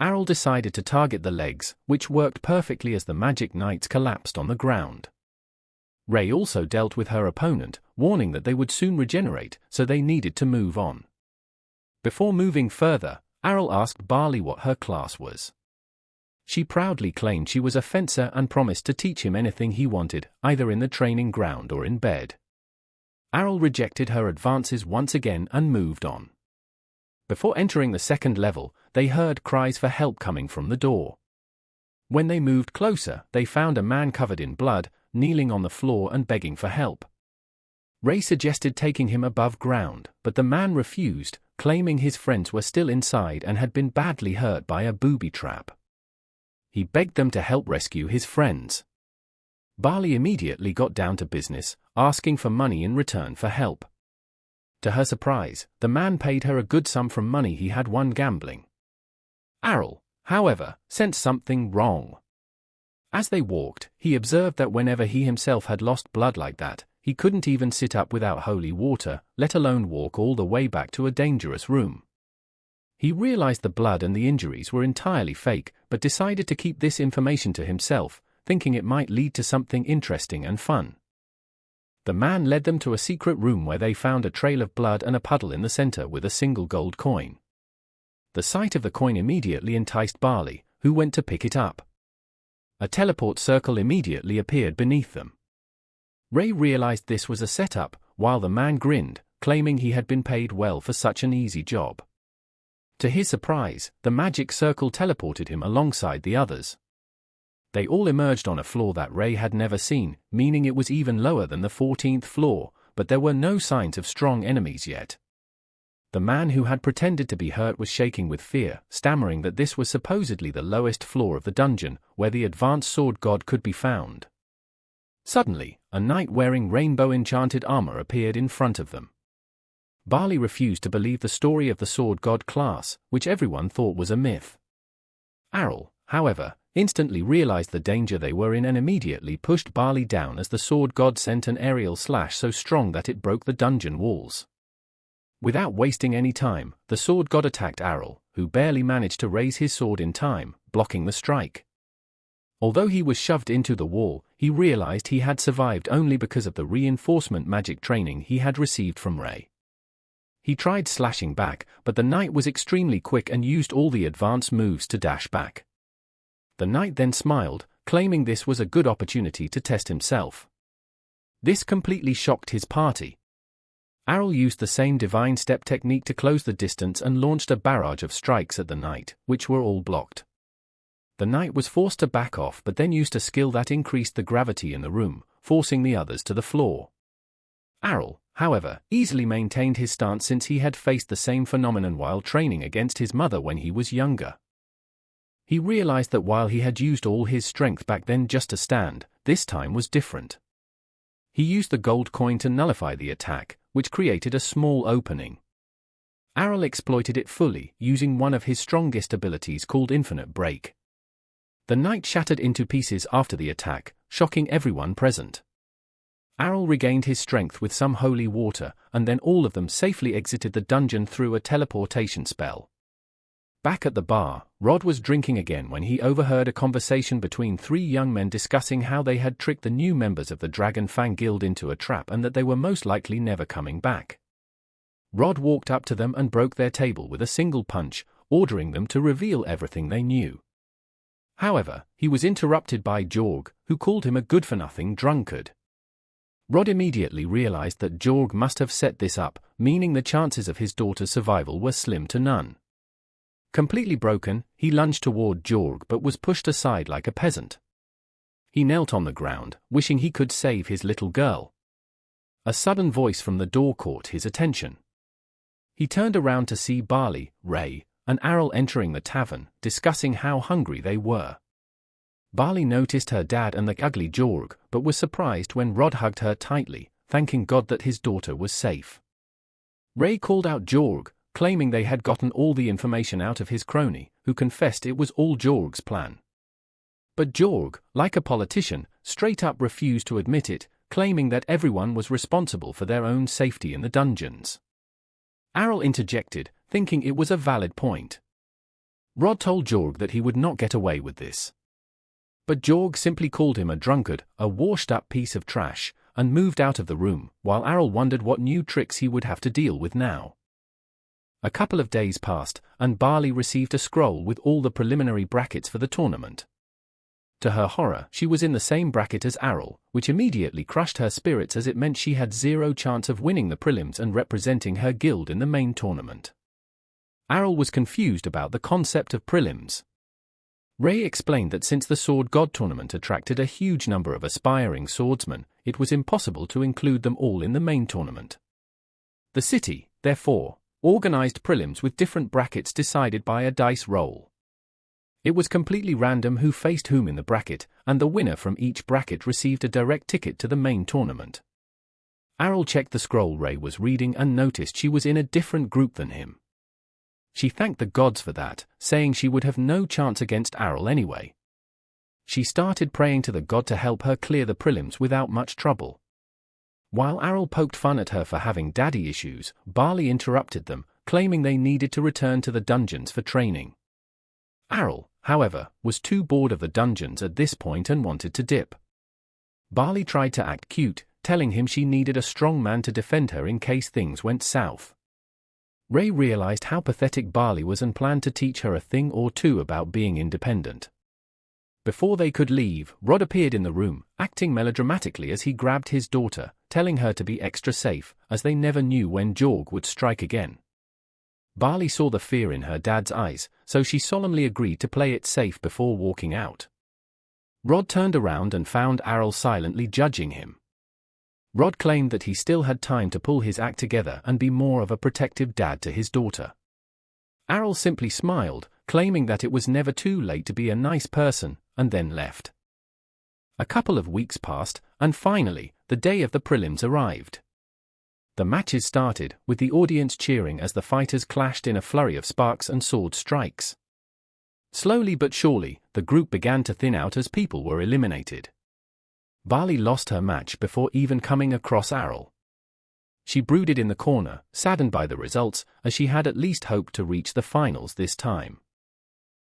Speaker 1: Errol decided to target the legs, which worked perfectly as the magic knights collapsed on the ground. Ray also dealt with her opponent, warning that they would soon regenerate, so they needed to move on. Before moving further, Errol asked Barley what her class was. She proudly claimed she was a fencer and promised to teach him anything he wanted, either in the training ground or in bed. Errol rejected her advances once again and moved on. Before entering the second level, they heard cries for help coming from the door. When they moved closer, they found a man covered in blood, kneeling on the floor and begging for help. Ray suggested taking him above ground, but the man refused, claiming his friends were still inside and had been badly hurt by a booby trap. He begged them to help rescue his friends. Barley immediately got down to business, asking for money in return for help. To her surprise, the man paid her a good sum from money he had won gambling. "Errol, however, sensed something wrong. As they walked, he observed that whenever he himself had lost blood like that, he couldn't even sit up without holy water, let alone walk all the way back to a dangerous room. He realized the blood and the injuries were entirely fake, but decided to keep this information to himself, thinking it might lead to something interesting and fun. The man led them to a secret room where they found a trail of blood and a puddle in the center with a single gold coin. The sight of the coin immediately enticed Barley, who went to pick it up. A teleport circle immediately appeared beneath them. Ray realized this was a setup, while the man grinned, claiming he had been paid well for such an easy job. To his surprise, the magic circle teleported him alongside the others. They all emerged on a floor that Ray had never seen, meaning it was even lower than the 14th floor, but there were no signs of strong enemies yet. The man who had pretended to be hurt was shaking with fear, stammering that this was supposedly the lowest floor of the dungeon, where the advanced sword god could be found. Suddenly, a knight wearing rainbow-enchanted armor appeared in front of them. Barley refused to believe the story of the sword god class, which everyone thought was a myth. Errol, however, instantly realized the danger they were in and immediately pushed Barley down as the sword god sent an aerial slash so strong that it broke the dungeon walls. Without wasting any time, the sword god attacked Errol, who barely managed to raise his sword in time, blocking the strike. Although he was shoved into the wall, he realized he had survived only because of the reinforcement magic training he had received from Ray. He tried slashing back, but the knight was extremely quick and used all the advanced moves to dash back. The knight then smiled, claiming this was a good opportunity to test himself. This completely shocked his party. Errol used the same divine step technique to close the distance and launched a barrage of strikes at the knight, which were all blocked. The knight was forced to back off but then used a skill that increased the gravity in the room, forcing the others to the floor. Errol, however, easily maintained his stance since he had faced the same phenomenon while training against his mother when he was younger. He realized that while he had used all his strength back then just to stand, this time was different. He used the gold coin to nullify the attack, which created a small opening. Errol exploited it fully, using one of his strongest abilities called Infinite Break. The knight shattered into pieces after the attack, shocking everyone present. Errol regained his strength with some holy water, and then all of them safely exited the dungeon through a teleportation spell. Back at the bar, Rod was drinking again when he overheard a conversation between three young men discussing how they had tricked the new members of the Dragon Fang Guild into a trap and that they were most likely never coming back. Rod walked up to them and broke their table with a single punch, ordering them to reveal everything they knew. However, he was interrupted by Jorg, who called him a good-for-nothing drunkard. Rod immediately realized that Jorg must have set this up, meaning the chances of his daughter's survival were slim to none. Completely broken, he lunged toward Jorg but was pushed aside like a peasant. He knelt on the ground, wishing he could save his little girl. A sudden voice from the door caught his attention. He turned around to see Barley, Ray, and Errol entering the tavern, discussing how hungry they were. Barley noticed her dad and the ugly Jorg, but was surprised when Rod hugged her tightly, thanking God that his daughter was safe. Ray called out Jorg, claiming they had gotten all the information out of his crony, who confessed it was all Jorg's plan. But Jorg, like a politician, straight up refused to admit it, claiming that everyone was responsible for their own safety in the dungeons. Errol interjected, thinking it was a valid point. Rod told Jorg that he would not get away with this. But Jorg simply called him a drunkard, a washed-up piece of trash, and moved out of the room, while Errol wondered what new tricks he would have to deal with now. A couple of days passed, and Barley received a scroll with all the preliminary brackets for the tournament. To her horror, she was in the same bracket as Errol, which immediately crushed her spirits as it meant she had zero chance of winning the prelims and representing her guild in the main tournament. Errol was confused about the concept of prelims. Ray explained that since the Sword God tournament attracted a huge number of aspiring swordsmen, it was impossible to include them all in the main tournament. The city, therefore, organized prelims with different brackets decided by a dice roll. It was completely random who faced whom in the bracket, and the winner from each bracket received a direct ticket to the main tournament. Errol checked the scroll Ray was reading and noticed she was in a different group than him. She thanked the gods for that, saying she would have no chance against Errol anyway. She started praying to the god to help her clear the prelims without much trouble. While Errol poked fun at her for having daddy issues, Barley interrupted them, claiming they needed to return to the dungeons for training. Errol, however, was too bored of the dungeons at this point and wanted to dip. Barley tried to act cute, telling him she needed a strong man to defend her in case things went south. Ray realized how pathetic Barley was and planned to teach her a thing or two about being independent. Before they could leave, Rod appeared in the room, acting melodramatically as he grabbed his daughter, telling her to be extra safe, as they never knew when Jorg would strike again. Barley saw the fear in her dad's eyes, so she solemnly agreed to play it safe before walking out. Rod turned around and found Errol silently judging him. Rod claimed that he still had time to pull his act together and be more of a protective dad to his daughter. Errol simply smiled, claiming that it was never too late to be a nice person, and then left. A couple of weeks passed, and finally, the day of the prelims arrived. The matches started, with the audience cheering as the fighters clashed in a flurry of sparks and sword strikes. Slowly but surely, the group began to thin out as people were eliminated. Barley lost her match before even coming across Errol. She brooded in the corner, saddened by the results, as she had at least hoped to reach the finals this time.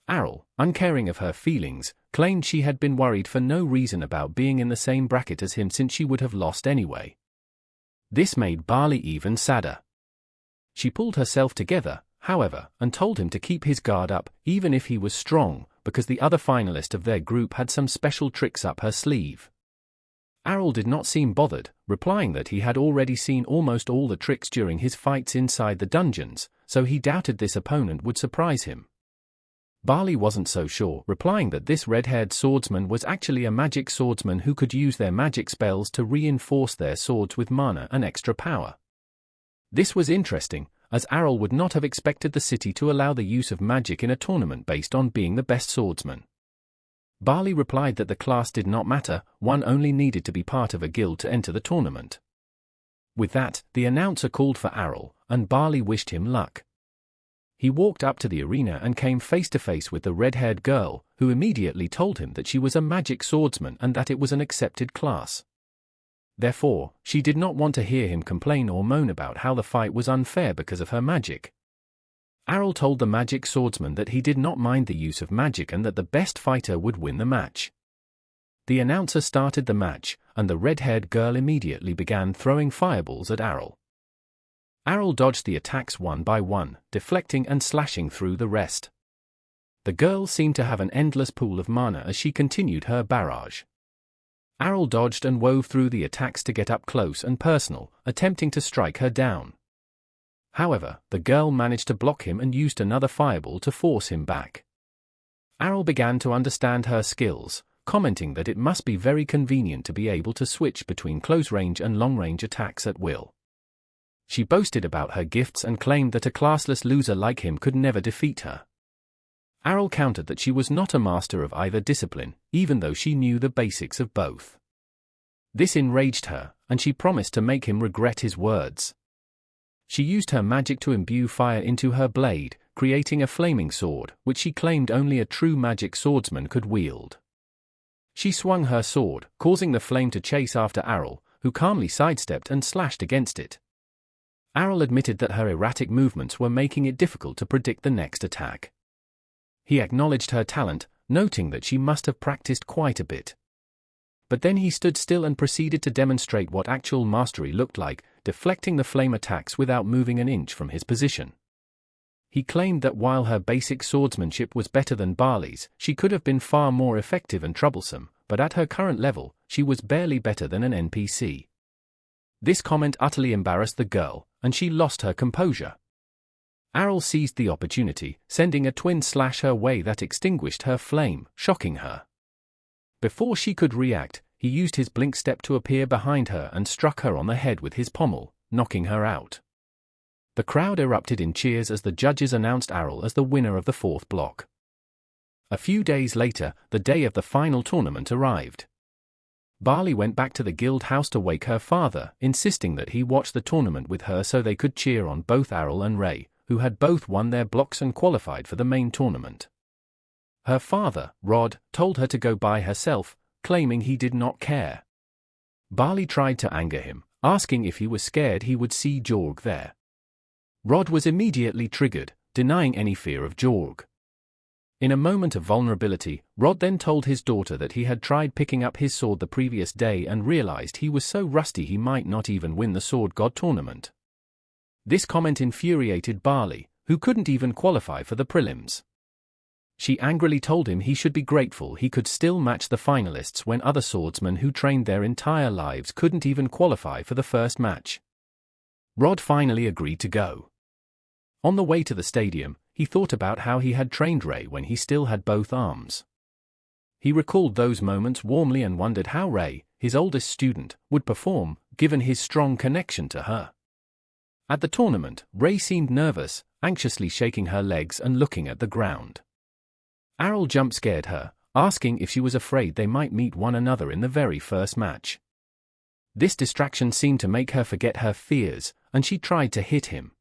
Speaker 1: Errol, uncaring of her feelings, claimed she had been worried for no reason about being in the same bracket as him since she would have lost anyway. This made Barley even sadder. She pulled herself together, however, and told him to keep his guard up, even if he was strong, because the other finalist of their group had some special tricks up her sleeve. Errol did not seem bothered, replying that he had already seen almost all the tricks during his fights inside the dungeons, so he doubted this opponent would surprise him. Barley wasn't so sure, replying that this red-haired swordsman was actually a magic swordsman who could use their magic spells to reinforce their swords with mana and extra power. This was interesting, as Errol would not have expected the city to allow the use of magic in a tournament based on being the best swordsman. Barley replied that the class did not matter, one only needed to be part of a guild to enter the tournament. With that, the announcer called for Errol, and Barley wished him luck. He walked up to the arena and came face to face with the red-haired girl, who immediately told him that she was a magic swordsman and that it was an accepted class. Therefore, she did not want to hear him complain or moan about how the fight was unfair because of her magic. Errol told the magic swordsman that he did not mind the use of magic and that the best fighter would win the match. The announcer started the match, and the red-haired girl immediately began throwing fireballs at Errol. Errol dodged the attacks one by one, deflecting and slashing through the rest. The girl seemed to have an endless pool of mana as she continued her barrage. Errol dodged and wove through the attacks to get up close and personal, attempting to strike her down. However, the girl managed to block him and used another fireball to force him back. Errol began to understand her skills, commenting that it must be very convenient to be able to switch between close-range and long-range attacks at will. She boasted about her gifts and claimed that a classless loser like him could never defeat her. Errol countered that she was not a master of either discipline, even though she knew the basics of both. This enraged her, and she promised to make him regret his words. She used her magic to imbue fire into her blade, creating a flaming sword, which she claimed only a true magic swordsman could wield. She swung her sword, causing the flame to chase after Errol, who calmly sidestepped and slashed against it. Errol admitted that her erratic movements were making it difficult to predict the next attack. He acknowledged her talent, noting that she must have practiced quite a bit. But then he stood still and proceeded to demonstrate what actual mastery looked like, deflecting the flame attacks without moving an inch from his position. He claimed that while her basic swordsmanship was better than Barley's, she could have been far more effective and troublesome, but at her current level, she was barely better than an NPC. This comment utterly embarrassed the girl, and she lost her composure. Errol seized the opportunity, sending a twin slash her way that extinguished her flame, shocking her. Before she could react, he used his blink step to appear behind her and struck her on the head with his pommel, knocking her out. The crowd erupted in cheers as the judges announced Errol as the winner of the fourth block. A few days later, the day of the final tournament arrived. Barley went back to the guild house to wake her father, insisting that he watch the tournament with her so they could cheer on both Errol and Ray, who had both won their blocks and qualified for the main tournament. Her father, Rod, told her to go by herself, claiming he did not care. Barley tried to anger him, asking if he was scared he would see Jorg there. Rod was immediately triggered, denying any fear of Jorg. In a moment of vulnerability, Rod then told his daughter that he had tried picking up his sword the previous day and realized he was so rusty he might not even win the Sword God tournament. This comment infuriated Barley, who couldn't even qualify for the prelims. She angrily told him he should be grateful he could still match the finalists when other swordsmen who trained their entire lives couldn't even qualify for the first match. Rod finally agreed to go. On the way to the stadium, he thought about how he had trained Ray when he still had both arms. He recalled those moments warmly and wondered how Ray, his oldest student, would perform, given his strong connection to her. At the tournament, Ray seemed nervous, anxiously shaking her legs and looking at the ground. Errol jump-scared her, asking if she was afraid they might meet one another in the very first match. This distraction seemed to make her forget her fears, and she tried to hit him.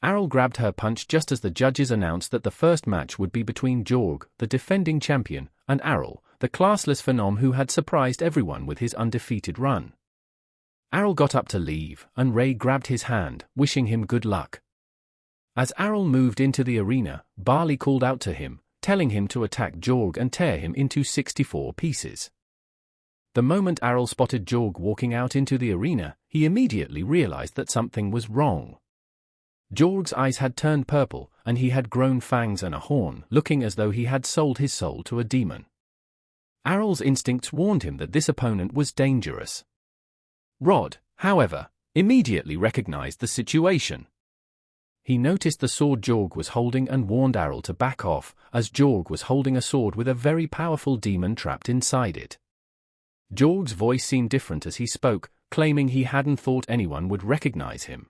Speaker 1: Errol grabbed her punch just as the judges announced that the first match would be between Jorg, the defending champion, and Errol, the classless phenom who had surprised everyone with his undefeated run. Errol got up to leave, and Ray grabbed his hand, wishing him good luck. As Errol moved into the arena, Barley called out to him, telling him to attack Jorg and tear him into 64 pieces. The moment Errol spotted Jorg walking out into the arena, he immediately realized that something was wrong. Jorg's eyes had turned purple, and he had grown fangs and a horn, looking as though he had sold his soul to a demon. Errol's instincts warned him that this opponent was dangerous. Rod, however, immediately recognized the situation. He noticed the sword Jorg was holding and warned Errol to back off, as Jorg was holding a sword with a very powerful demon trapped inside it. Jorg's voice seemed different as he spoke, claiming he hadn't thought anyone would recognize him.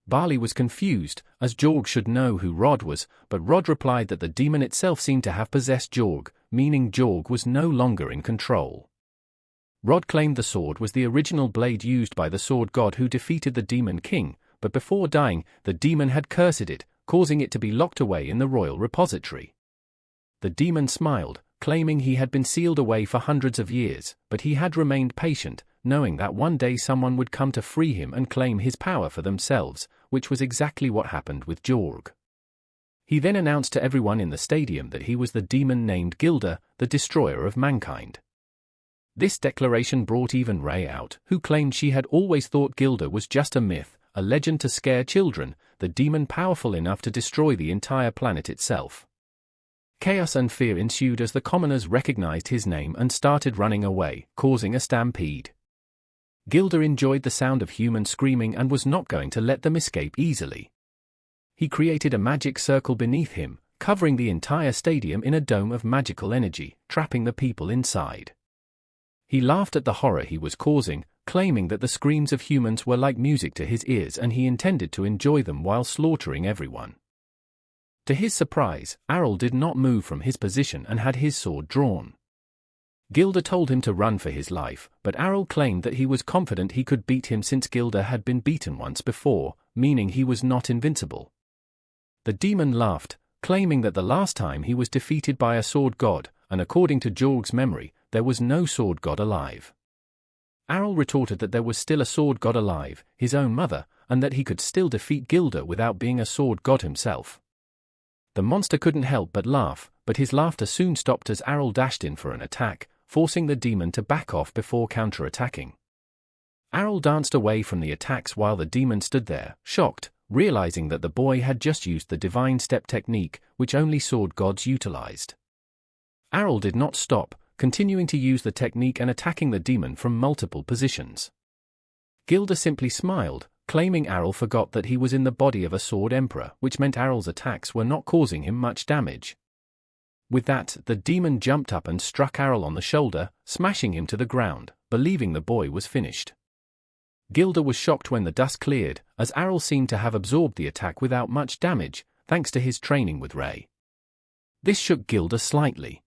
Speaker 1: Barley was confused, as Jorg should know who Rod was, but Rod replied that the demon itself seemed to have possessed Jorg, meaning Jorg was no longer in control. Rod claimed the sword was the original blade used by the sword god who defeated the demon king, but before dying, the demon had cursed it, causing it to be locked away in the royal repository. The demon smiled, claiming he had been sealed away for hundreds of years, but he had remained patient, knowing that one day someone would come to free him and claim his power for themselves, which was exactly what happened with Jorg. He then announced to everyone in the stadium that he was the demon named Gilda, the destroyer of mankind. This declaration brought even Ray out, who claimed she had always thought Gilda was just a myth, a legend to scare children, the demon powerful enough to destroy the entire planet itself. Chaos and fear ensued as the commoners recognized his name and started running away, causing a stampede. Gilda enjoyed the sound of humans screaming and was not going to let them escape easily. He created a magic circle beneath him, covering the entire stadium in a dome of magical energy, trapping the people inside. He laughed at the horror he was causing, claiming that the screams of humans were like music to his ears and he intended to enjoy them while slaughtering everyone. To his surprise, Errol did not move from his position and had his sword drawn. Gilda told him to run for his life, but Errol claimed that he was confident he could beat him since Gilda had been beaten once before, meaning he was not invincible. The demon laughed, claiming that the last time he was defeated by a sword god, and according to Jorg's memory, there was no sword god alive. Errol retorted that there was still a sword god alive, his own mother, and that he could still defeat Gilda without being a sword god himself. The monster couldn't help but laugh, but his laughter soon stopped as Errol dashed in for an attack, forcing the demon to back off before counter-attacking. Errol danced away from the attacks while the demon stood there, shocked, realizing that the boy had just used the divine step technique, which only sword gods utilized. Errol did not stop, continuing to use the technique and attacking the demon from multiple positions. Gilda simply smiled, claiming Errol forgot that he was in the body of a sword emperor, which meant Errol's attacks were not causing him much damage. With that, the demon jumped up and struck Errol on the shoulder, smashing him to the ground, believing the boy was finished. Gilda was shocked when the dust cleared, as Errol seemed to have absorbed the attack without much damage, thanks to his training with Ray. This shook Gilda slightly.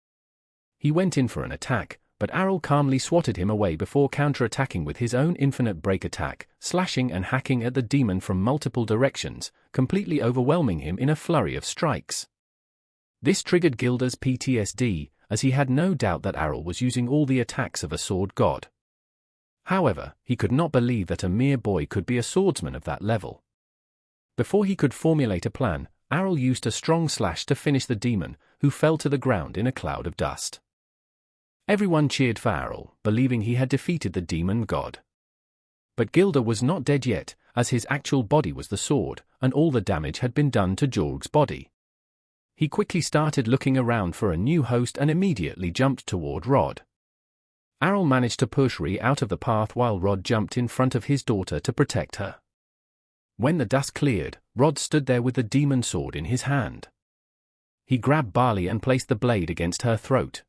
Speaker 1: He went in for an attack, but Errol calmly swatted him away before counterattacking with his own infinite break attack, slashing and hacking at the demon from multiple directions, completely overwhelming him in a flurry of strikes. This triggered Gilda's PTSD, as he had no doubt that Errol was using all the attacks of a sword god. However, he could not believe that a mere boy could be a swordsman of that level. Before he could formulate a plan, Errol used a strong slash to finish the demon, who fell to the ground in a cloud of dust. Everyone cheered for Errol, believing he had defeated the demon god. But Gilda was not dead yet, as his actual body was the sword, and all the damage had been done to Jorg's body. He quickly started looking around for a new host and immediately jumped toward Rod. Errol managed to push Ree out of the path while Rod jumped in front of his daughter to protect her. When the dust cleared, Rod stood there with the demon sword in his hand. He grabbed Barley and placed the blade against her throat.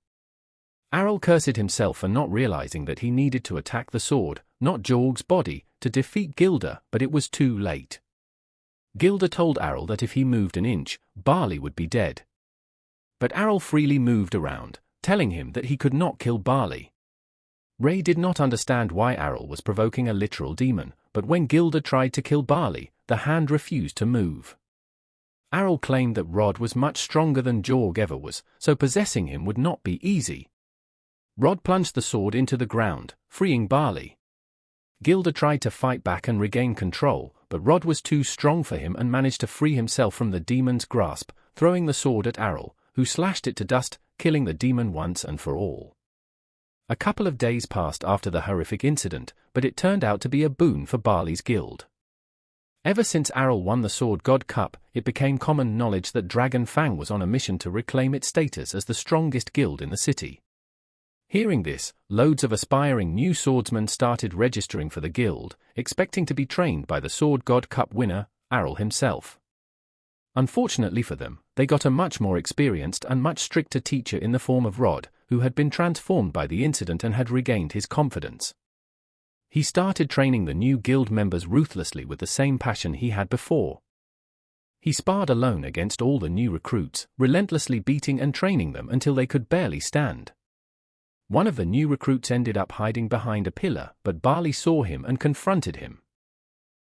Speaker 1: Errol cursed himself for not realizing that he needed to attack the sword, not Jorg's body, to defeat Gilda, but it was too late. Gilda told Errol that if he moved an inch, Barley would be dead. But Errol freely moved around, telling him that he could not kill Barley. Ray did not understand why Errol was provoking a literal demon, but when Gilda tried to kill Barley, the hand refused to move. Errol claimed that Rod was much stronger than Jorg ever was, so possessing him would not be easy. Rod plunged the sword into the ground, freeing Barley. Gilda tried to fight back and regain control, but Rod was too strong for him and managed to free himself from the demon's grasp, throwing the sword at Errol, who slashed it to dust, killing the demon once and for all. A couple of days passed after the horrific incident, but it turned out to be a boon for Barley's guild. Ever since Errol won the Sword God Cup, it became common knowledge that Dragon Fang was on a mission to reclaim its status as the strongest guild in the city. Hearing this, loads of aspiring new swordsmen started registering for the guild, expecting to be trained by the Sword God Cup winner, Errol himself. Unfortunately for them, they got a much more experienced and much stricter teacher in the form of Rod, who had been transformed by the incident and had regained his confidence. He started training the new guild members ruthlessly with the same passion he had before. He sparred alone against all the new recruits, relentlessly beating and training them until they could barely stand. One of the new recruits ended up hiding behind a pillar, but Barley saw him and confronted him.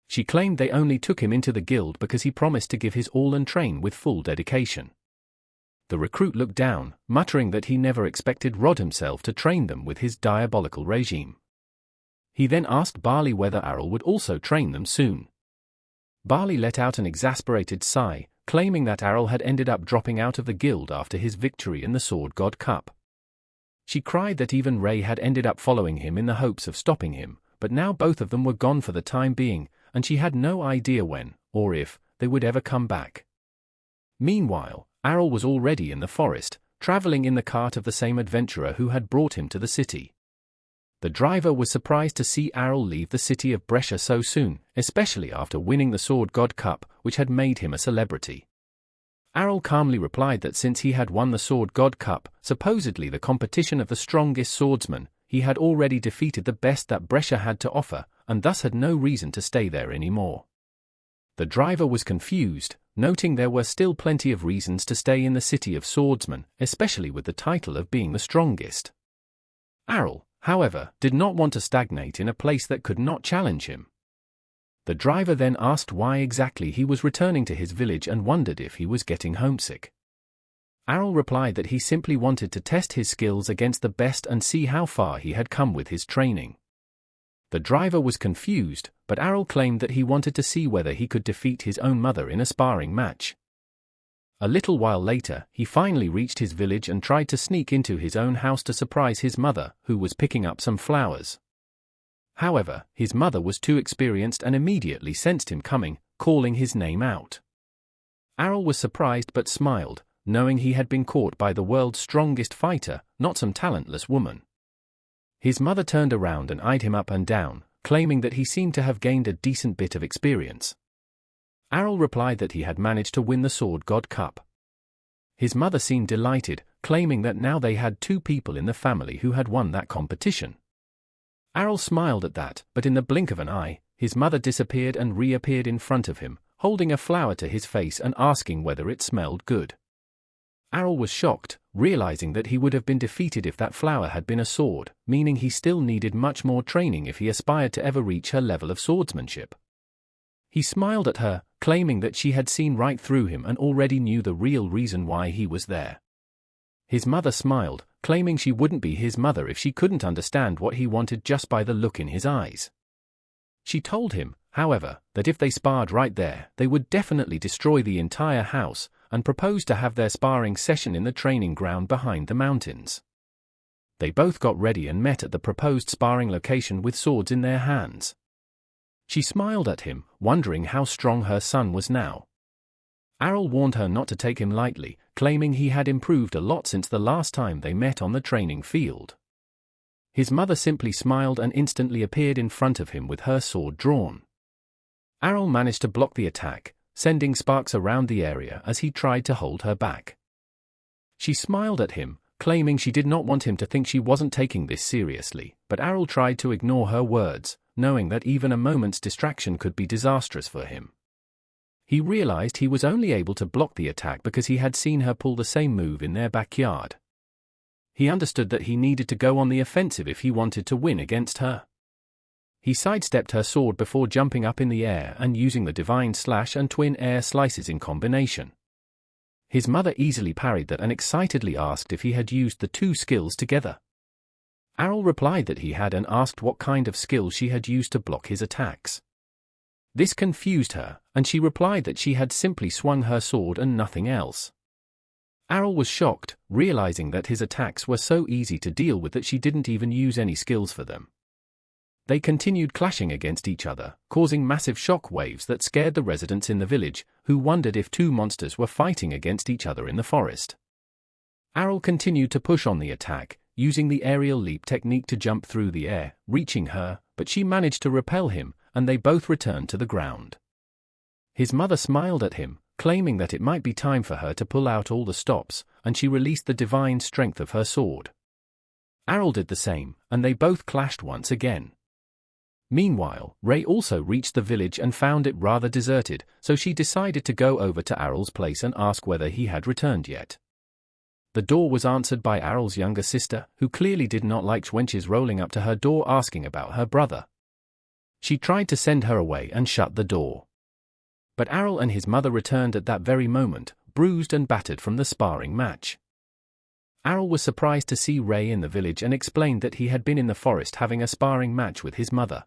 Speaker 1: She claimed they only took him into the guild because he promised to give his all and train with full dedication. The recruit looked down, muttering that he never expected Rod himself to train them with his diabolical regime. He then asked Barley whether Errol would also train them soon. Barley let out an exasperated sigh, claiming that Errol had ended up dropping out of the guild after his victory in the Sword God Cup. She cried that even Ray had ended up following him in the hopes of stopping him, but now both of them were gone for the time being, and she had no idea when, or if, they would ever come back. Meanwhile, Errol was already in the forest, traveling in the cart of the same adventurer who had brought him to the city. The driver was surprised to see Errol leave the city of Brescia so soon, especially after winning the Sword God Cup, which had made him a celebrity. Errol calmly replied that since he had won the Sword God Cup, supposedly the competition of the strongest swordsman, he had already defeated the best that Brescia had to offer, and thus had no reason to stay there anymore. The driver was confused, noting there were still plenty of reasons to stay in the city of swordsmen, especially with the title of being the strongest. Errol, however, did not want to stagnate in a place that could not challenge him. The driver then asked why exactly he was returning to his village and wondered if he was getting homesick. Errol replied that he simply wanted to test his skills against the best and see how far he had come with his training. The driver was confused, but Errol claimed that he wanted to see whether he could defeat his own mother in a sparring match. A little while later, he finally reached his village and tried to sneak into his own house to surprise his mother, who was picking up some flowers. However, his mother was too experienced and immediately sensed him coming, calling his name out. Errol was surprised but smiled, knowing he had been caught by the world's strongest fighter, not some talentless woman. His mother turned around and eyed him up and down, claiming that he seemed to have gained a decent bit of experience. Errol replied that he had managed to win the Sword God Cup. His mother seemed delighted, claiming that now they had two people in the family who had won that competition. Errol smiled at that, but in the blink of an eye, his mother disappeared and reappeared in front of him, holding a flower to his face and asking whether it smelled good. Errol was shocked, realizing that he would have been defeated if that flower had been a sword, meaning he still needed much more training if he aspired to ever reach her level of swordsmanship. He smiled at her, claiming that she had seen right through him and already knew the real reason why he was there. His mother smiled, claiming she wouldn't be his mother if she couldn't understand what he wanted just by the look in his eyes. She told him, however, that if they sparred right there, they would definitely destroy the entire house, and proposed to have their sparring session in the training ground behind the mountains. They both got ready and met at the proposed sparring location with swords in their hands. She smiled at him, wondering how strong her son was now. Errol warned her not to take him lightly, claiming he had improved a lot since the last time they met on the training field. His mother simply smiled and instantly appeared in front of him with her sword drawn. Errol managed to block the attack, sending sparks around the area as he tried to hold her back. She smiled at him, claiming she did not want him to think she wasn't taking this seriously, but Errol tried to ignore her words, knowing that even a moment's distraction could be disastrous for him. He realized he was only able to block the attack because he had seen her pull the same move in their backyard. He understood that he needed to go on the offensive if he wanted to win against her. He sidestepped her sword before jumping up in the air and using the divine slash and twin air slices in combination. His mother easily parried that and excitedly asked if he had used the two skills together. Errol replied that he had and asked what kind of skill she had used to block his attacks. This confused her, and she replied that she had simply swung her sword and nothing else. Errol was shocked, realizing that his attacks were so easy to deal with that she didn't even use any skills for them. They continued clashing against each other, causing massive shock waves that scared the residents in the village, who wondered if two monsters were fighting against each other in the forest. Errol continued to push on the attack, using the aerial leap technique to jump through the air, reaching her, but she managed to repel him, and they both returned to the ground. His mother smiled at him, claiming that it might be time for her to pull out all the stops, and she released the divine strength of her sword. Errol did the same, and they both clashed once again. Meanwhile, Ray also reached the village and found it rather deserted, so she decided to go over to Errol's place and ask whether he had returned yet. The door was answered by Errol's younger sister, who clearly did not like wenches rolling up to her door asking about her brother. She tried to send her away and shut the door. But Errol and his mother returned at that very moment, bruised and battered from the sparring match. Errol was surprised to see Ray in the village and explained that he had been in the forest having a sparring match with his mother.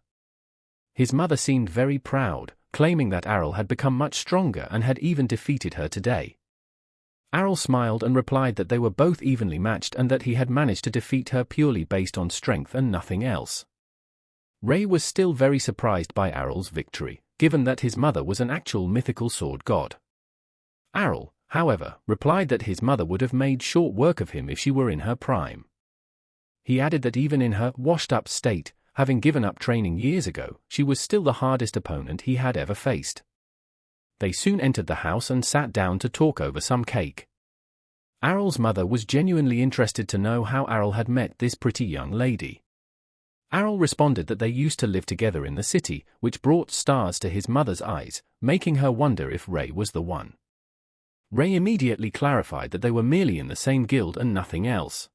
Speaker 1: His mother seemed very proud, claiming that Errol had become much stronger and had even defeated her today. Errol smiled and replied that they were both evenly matched and that he had managed to defeat her purely based on strength and nothing else. Ray was still very surprised by Errol's victory, given that his mother was an actual mythical sword god. Errol, however, replied that his mother would have made short work of him if she were in her prime. He added that even in her washed-up state, having given up training years ago, she was still the hardest opponent he had ever faced. They soon entered the house and sat down to talk over some cake. Errol's mother was genuinely interested to know how Errol had met this pretty young lady. Errol responded that they used to live together in the city, which brought stars to his mother's eyes, making her wonder if Ray was the one. Ray immediately clarified that they were merely in the same guild and nothing else.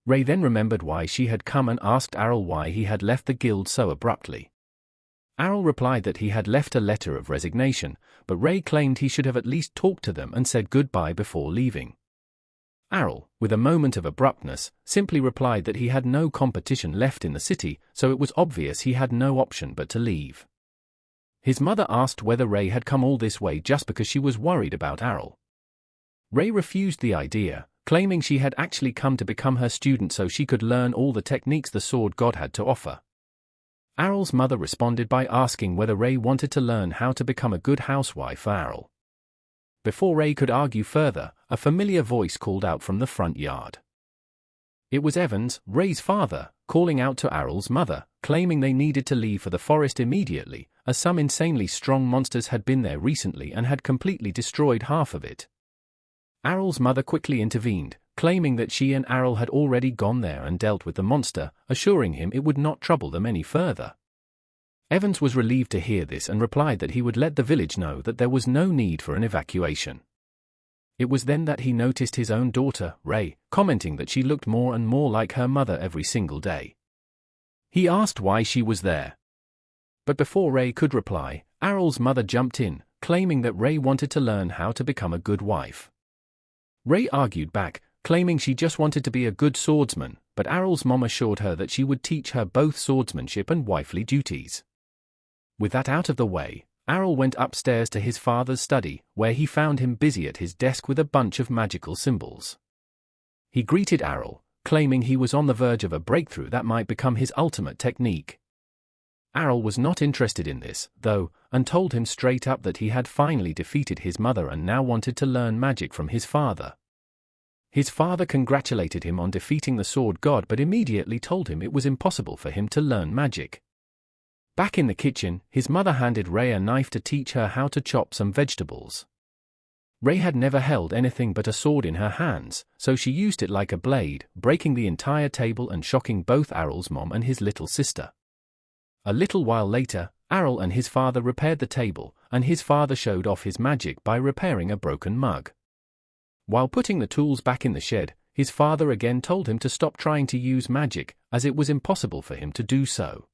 Speaker 1: Ray then remembered why she had come and asked Errol why he had left the guild so abruptly. Errol replied that he had left a letter of resignation, but Ray claimed he should have at least talked to them and said goodbye before leaving. Errol, with a moment of abruptness, simply replied that he had no competition left in the city, so it was obvious he had no option but to leave. His mother asked whether Ray had come all this way just because she was worried about Errol. Ray refused the idea, claiming she had actually come to become her student so she could learn all the techniques the sword god had to offer. Errol's mother responded by asking whether Ray wanted to learn how to become a good housewife for Errol. Before Ray could argue further, a familiar voice called out from the front yard. It was Evans, Ray's father, calling out to Errol's mother, claiming they needed to leave for the forest immediately, as some insanely strong monsters had been there recently and had completely destroyed half of it. Errol's mother quickly intervened, claiming that she and Errol had already gone there and dealt with the monster, assuring him it would not trouble them any further. Evans was relieved to hear this and replied that he would let the village know that there was no need for an evacuation. It was then that he noticed his own daughter, Ray, commenting that she looked more and more like her mother every single day. He asked why she was there. But before Ray could reply, Errol's mother jumped in, claiming that Ray wanted to learn how to become a good wife. Ray argued back, claiming she just wanted to be a good swordsman, but Errol's mom assured her that she would teach her both swordsmanship and wifely duties. With that out of the way, Errol went upstairs to his father's study, where he found him busy at his desk with a bunch of magical symbols. He greeted Errol, claiming he was on the verge of a breakthrough that might become his ultimate technique. Errol was not interested in this, though, and told him straight up that he had finally defeated his mother and now wanted to learn magic from his father. His father congratulated him on defeating the sword god but immediately told him it was impossible for him to learn magic. Back in the kitchen, his mother handed Ray a knife to teach her how to chop some vegetables. Ray had never held anything but a sword in her hands, so she used it like a blade, breaking the entire table and shocking both Errol's mom and his little sister. A little while later, Errol and his father repaired the table, and his father showed off his magic by repairing a broken mug. While putting the tools back in the shed, his father again told him to stop trying to use magic, as it was impossible for him to do so.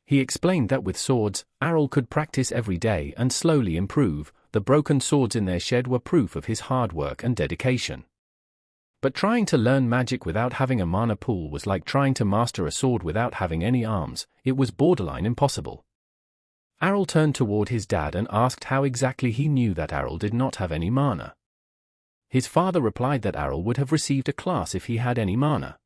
Speaker 1: He explained that with swords, Errol could practice every day and slowly improve. The broken swords in their shed were proof of his hard work and dedication. But trying to learn magic without having a mana pool was like trying to master a sword without having any arms. It was borderline impossible. Errol turned toward his dad and asked how exactly he knew that Errol did not have any mana. His father replied that Errol would have received a class if he had any mana.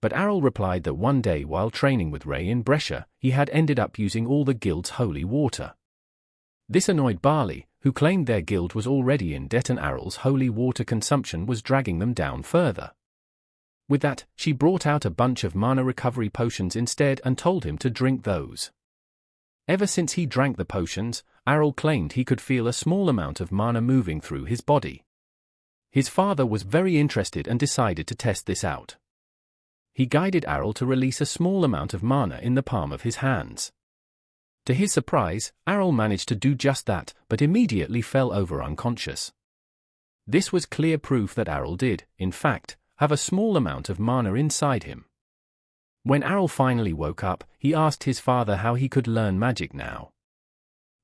Speaker 1: But Errol replied that one day while training with Ray in Brescia, he had ended up using all the guild's holy water. This annoyed Barley, who claimed their guild was already in debt and Errol's holy water consumption was dragging them down further. With that, she brought out a bunch of mana recovery potions instead and told him to drink those. Ever since he drank the potions, Errol claimed he could feel a small amount of mana moving through his body. His father was very interested and decided to test this out. He guided Errol to release a small amount of mana in the palm of his hands. To his surprise, Errol managed to do just that, but immediately fell over unconscious. This was clear proof that Errol did, in fact, have a small amount of mana inside him. When Errol finally woke up, he asked his father how he could learn magic now.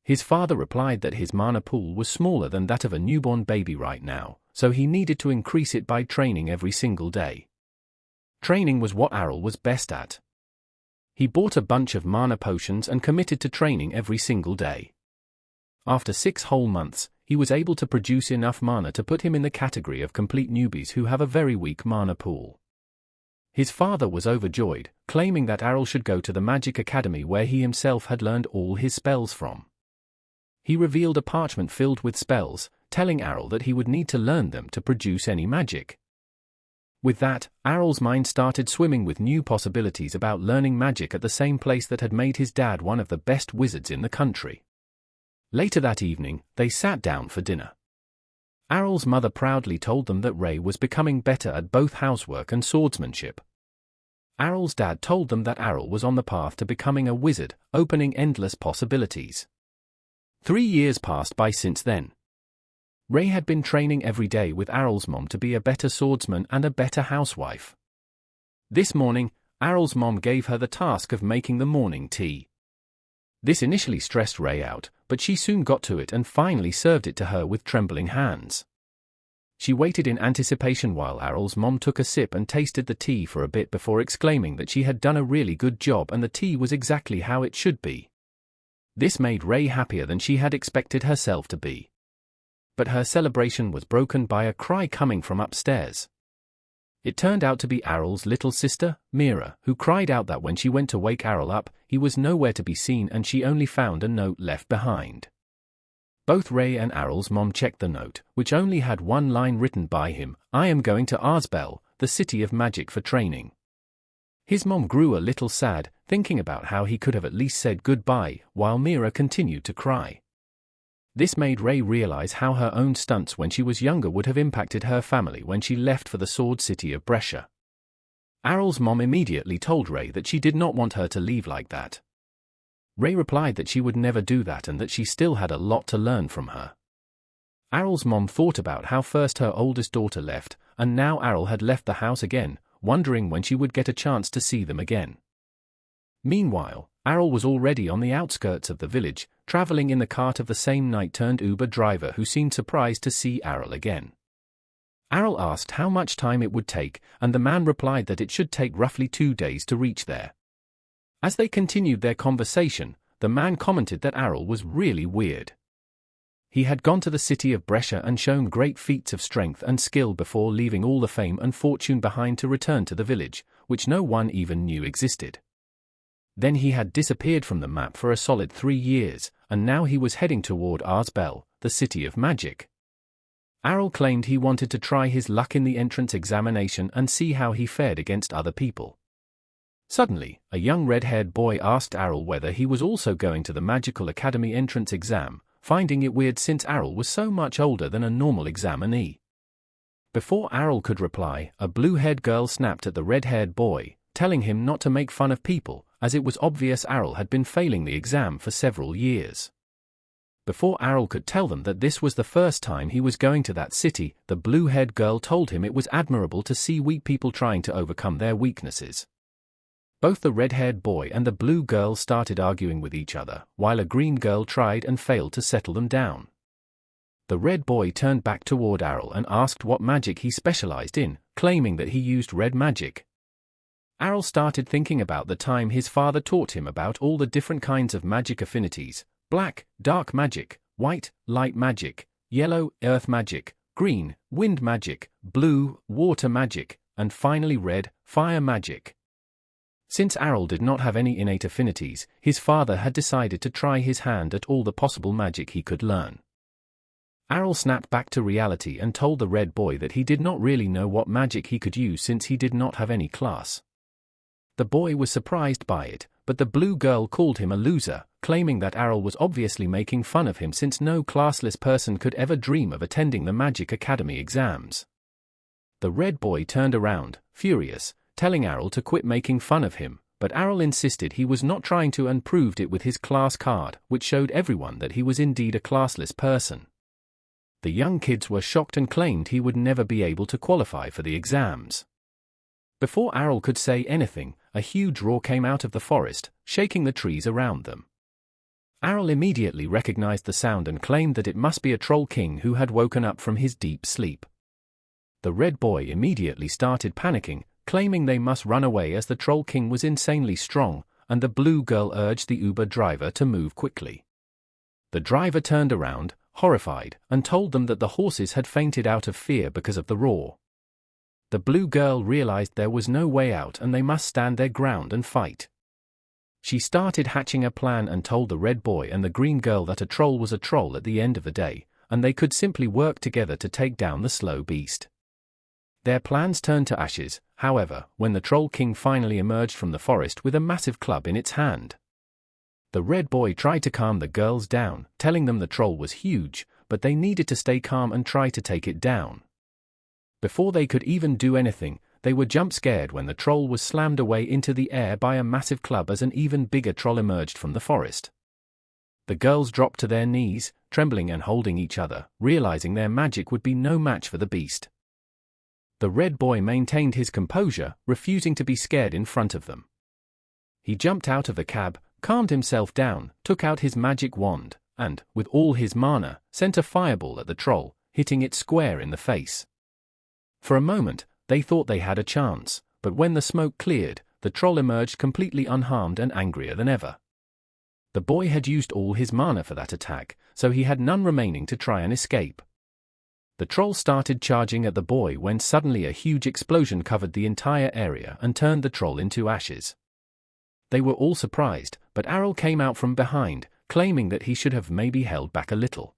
Speaker 1: His father replied that his mana pool was smaller than that of a newborn baby right now, so he needed to increase it by training every single day. Training was what Errol was best at. He bought a bunch of mana potions and committed to training every single day. After 6 whole months, he was able to produce enough mana to put him in the category of complete newbies who have a very weak mana pool. His father was overjoyed, claiming that Errol should go to the Magic Academy where he himself had learned all his spells from. He revealed a parchment filled with spells, telling Errol that he would need to learn them to produce any magic. With that, Errol's mind started swimming with new possibilities about learning magic at the same place that had made his dad one of the best wizards in the country. Later that evening, they sat down for dinner. Errol's mother proudly told them that Ray was becoming better at both housework and swordsmanship. Errol's dad told them that Errol was on the path to becoming a wizard, opening endless possibilities. 3 years passed by since then. Ray had been training every day with Errol's mom to be a better swordsman and a better housewife. This morning, Errol's mom gave her the task of making the morning tea. This initially stressed Ray out, but she soon got to it and finally served it to her with trembling hands. She waited in anticipation while Errol's mom took a sip and tasted the tea for a bit before exclaiming that she had done a really good job and the tea was exactly how it should be. This made Ray happier than she had expected herself to be. But her celebration was broken by a cry coming from upstairs. It turned out to be Errol's little sister, Mira, who cried out that when she went to wake Errol up, he was nowhere to be seen and she only found a note left behind. Both Ray and Errol's mom checked the note, which only had one line written by him: "I am going to Arsbel, the city of magic, for training." His mom grew a little sad, thinking about how he could have at least said goodbye, while Mira continued to cry. This made Ray realize how her own stunts when she was younger would have impacted her family when she left for the sword city of Brescia. Errol's mom immediately told Ray that she did not want her to leave like that. Ray replied that she would never do that and that she still had a lot to learn from her. Errol's mom thought about how first her oldest daughter left, and now Errol had left the house again, wondering when she would get a chance to see them again. Meanwhile, Errol was already on the outskirts of the village, traveling in the cart of the same night-turned-Uber driver who seemed surprised to see Errol again. Errol asked how much time it would take, and the man replied that it should take roughly 2 days to reach there. As they continued their conversation, the man commented that Errol was really weird. He had gone to the city of Brescia and shown great feats of strength and skill before leaving all the fame and fortune behind to return to the village, which no one even knew existed. Then he had disappeared from the map for a solid 3 years, and now he was heading toward Arsbel, the city of magic. Errol claimed he wanted to try his luck in the entrance examination and see how he fared against other people. Suddenly, a young red-haired boy asked Errol whether he was also going to the Magical Academy entrance exam, finding it weird since Errol was so much older than a normal examinee. Before Errol could reply, a blue-haired girl snapped at the red-haired boy, telling him not to make fun of people, as it was obvious Errol had been failing the exam for several years. Before Errol could tell them that this was the first time he was going to that city, the blue-haired girl told him it was admirable to see weak people trying to overcome their weaknesses. Both the red-haired boy and the blue girl started arguing with each other, while a green girl tried and failed to settle them down. The red boy turned back toward Errol and asked what magic he specialized in, claiming that he used red magic. Errol started thinking about the time his father taught him about all the different kinds of magic affinities: black, dark magic; white, light magic; yellow, earth magic; green, wind magic; blue, water magic; and finally red, fire magic. Since Errol did not have any innate affinities, his father had decided to try his hand at all the possible magic he could learn. Errol snapped back to reality and told the red boy that he did not really know what magic he could use since he did not have any class. The boy was surprised by it, but the blue girl called him a loser, claiming that Errol was obviously making fun of him since no classless person could ever dream of attending the Magic Academy exams. The red boy turned around, furious, telling Errol to quit making fun of him, but Errol insisted he was not trying to and proved it with his class card, which showed everyone that he was indeed a classless person. The young kids were shocked and claimed he would never be able to qualify for the exams. Before Errol could say anything, a huge roar came out of the forest, shaking the trees around them. Errol immediately recognized the sound and claimed that it must be a troll king who had woken up from his deep sleep. The red boy immediately started panicking, claiming they must run away as the troll king was insanely strong, and the blue girl urged the Uber driver to move quickly. The driver turned around, horrified, and told them that the horses had fainted out of fear because of the roar. The blue girl realized there was no way out and they must stand their ground and fight. She started hatching a plan and told the red boy and the green girl that a troll was a troll at the end of the day, and they could simply work together to take down the slow beast. Their plans turned to ashes, however, when the Troll King finally emerged from the forest with a massive club in its hand. The red boy tried to calm the girls down, telling them the troll was huge, but they needed to stay calm and try to take it down. Before they could even do anything, they were jump-scared when the troll was slammed away into the air by a massive club as an even bigger troll emerged from the forest. The girls dropped to their knees, trembling and holding each other, realizing their magic would be no match for the beast. The red boy maintained his composure, refusing to be scared in front of them. He jumped out of the cab, calmed himself down, took out his magic wand, and, with all his mana, sent a fireball at the troll, hitting it square in the face. For a moment, they thought they had a chance, but when the smoke cleared, the troll emerged completely unharmed and angrier than ever. The boy had used all his mana for that attack, so he had none remaining to try and escape. The troll started charging at the boy when suddenly a huge explosion covered the entire area and turned the troll into ashes. They were all surprised, but Errol came out from behind, claiming that he should have maybe held back a little.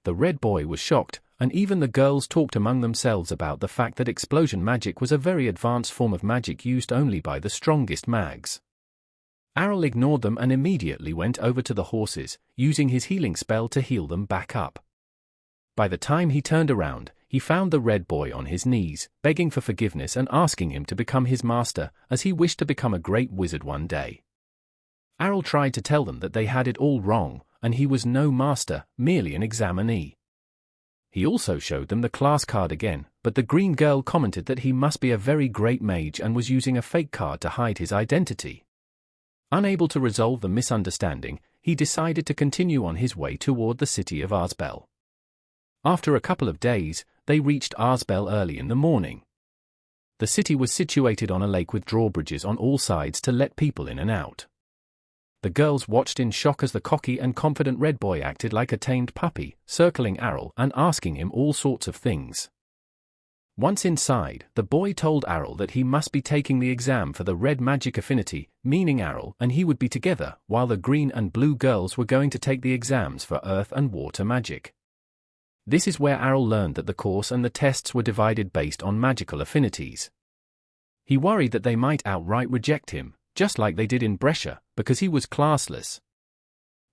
Speaker 1: The red boy was shocked, and even the girls talked among themselves about the fact that explosion magic was a very advanced form of magic used only by the strongest mags. Errol ignored them and immediately went over to the horses, using his healing spell to heal them back up. By the time he turned around, he found the red boy on his knees, begging for forgiveness and asking him to become his master, as he wished to become a great wizard one day. Errol tried to tell them that they had it all wrong, and he was no master, merely an examinee. He also showed them the class card again, but the green girl commented that he must be a very great mage and was using a fake card to hide his identity. Unable to resolve the misunderstanding, he decided to continue on his way toward the city of Arsbel. After a couple of days, they reached Arsbel early in the morning. The city was situated on a lake with drawbridges on all sides to let people in and out. The girls watched in shock as the cocky and confident red boy acted like a tamed puppy, circling Errol and asking him all sorts of things. Once inside, the boy told Errol that he must be taking the exam for the red magic affinity, meaning Errol and he would be together, while the green and blue girls were going to take the exams for earth and water magic. This is where Errol learned that the course and the tests were divided based on magical affinities. He worried that they might outright reject him, just like they did in Brescia, because he was classless.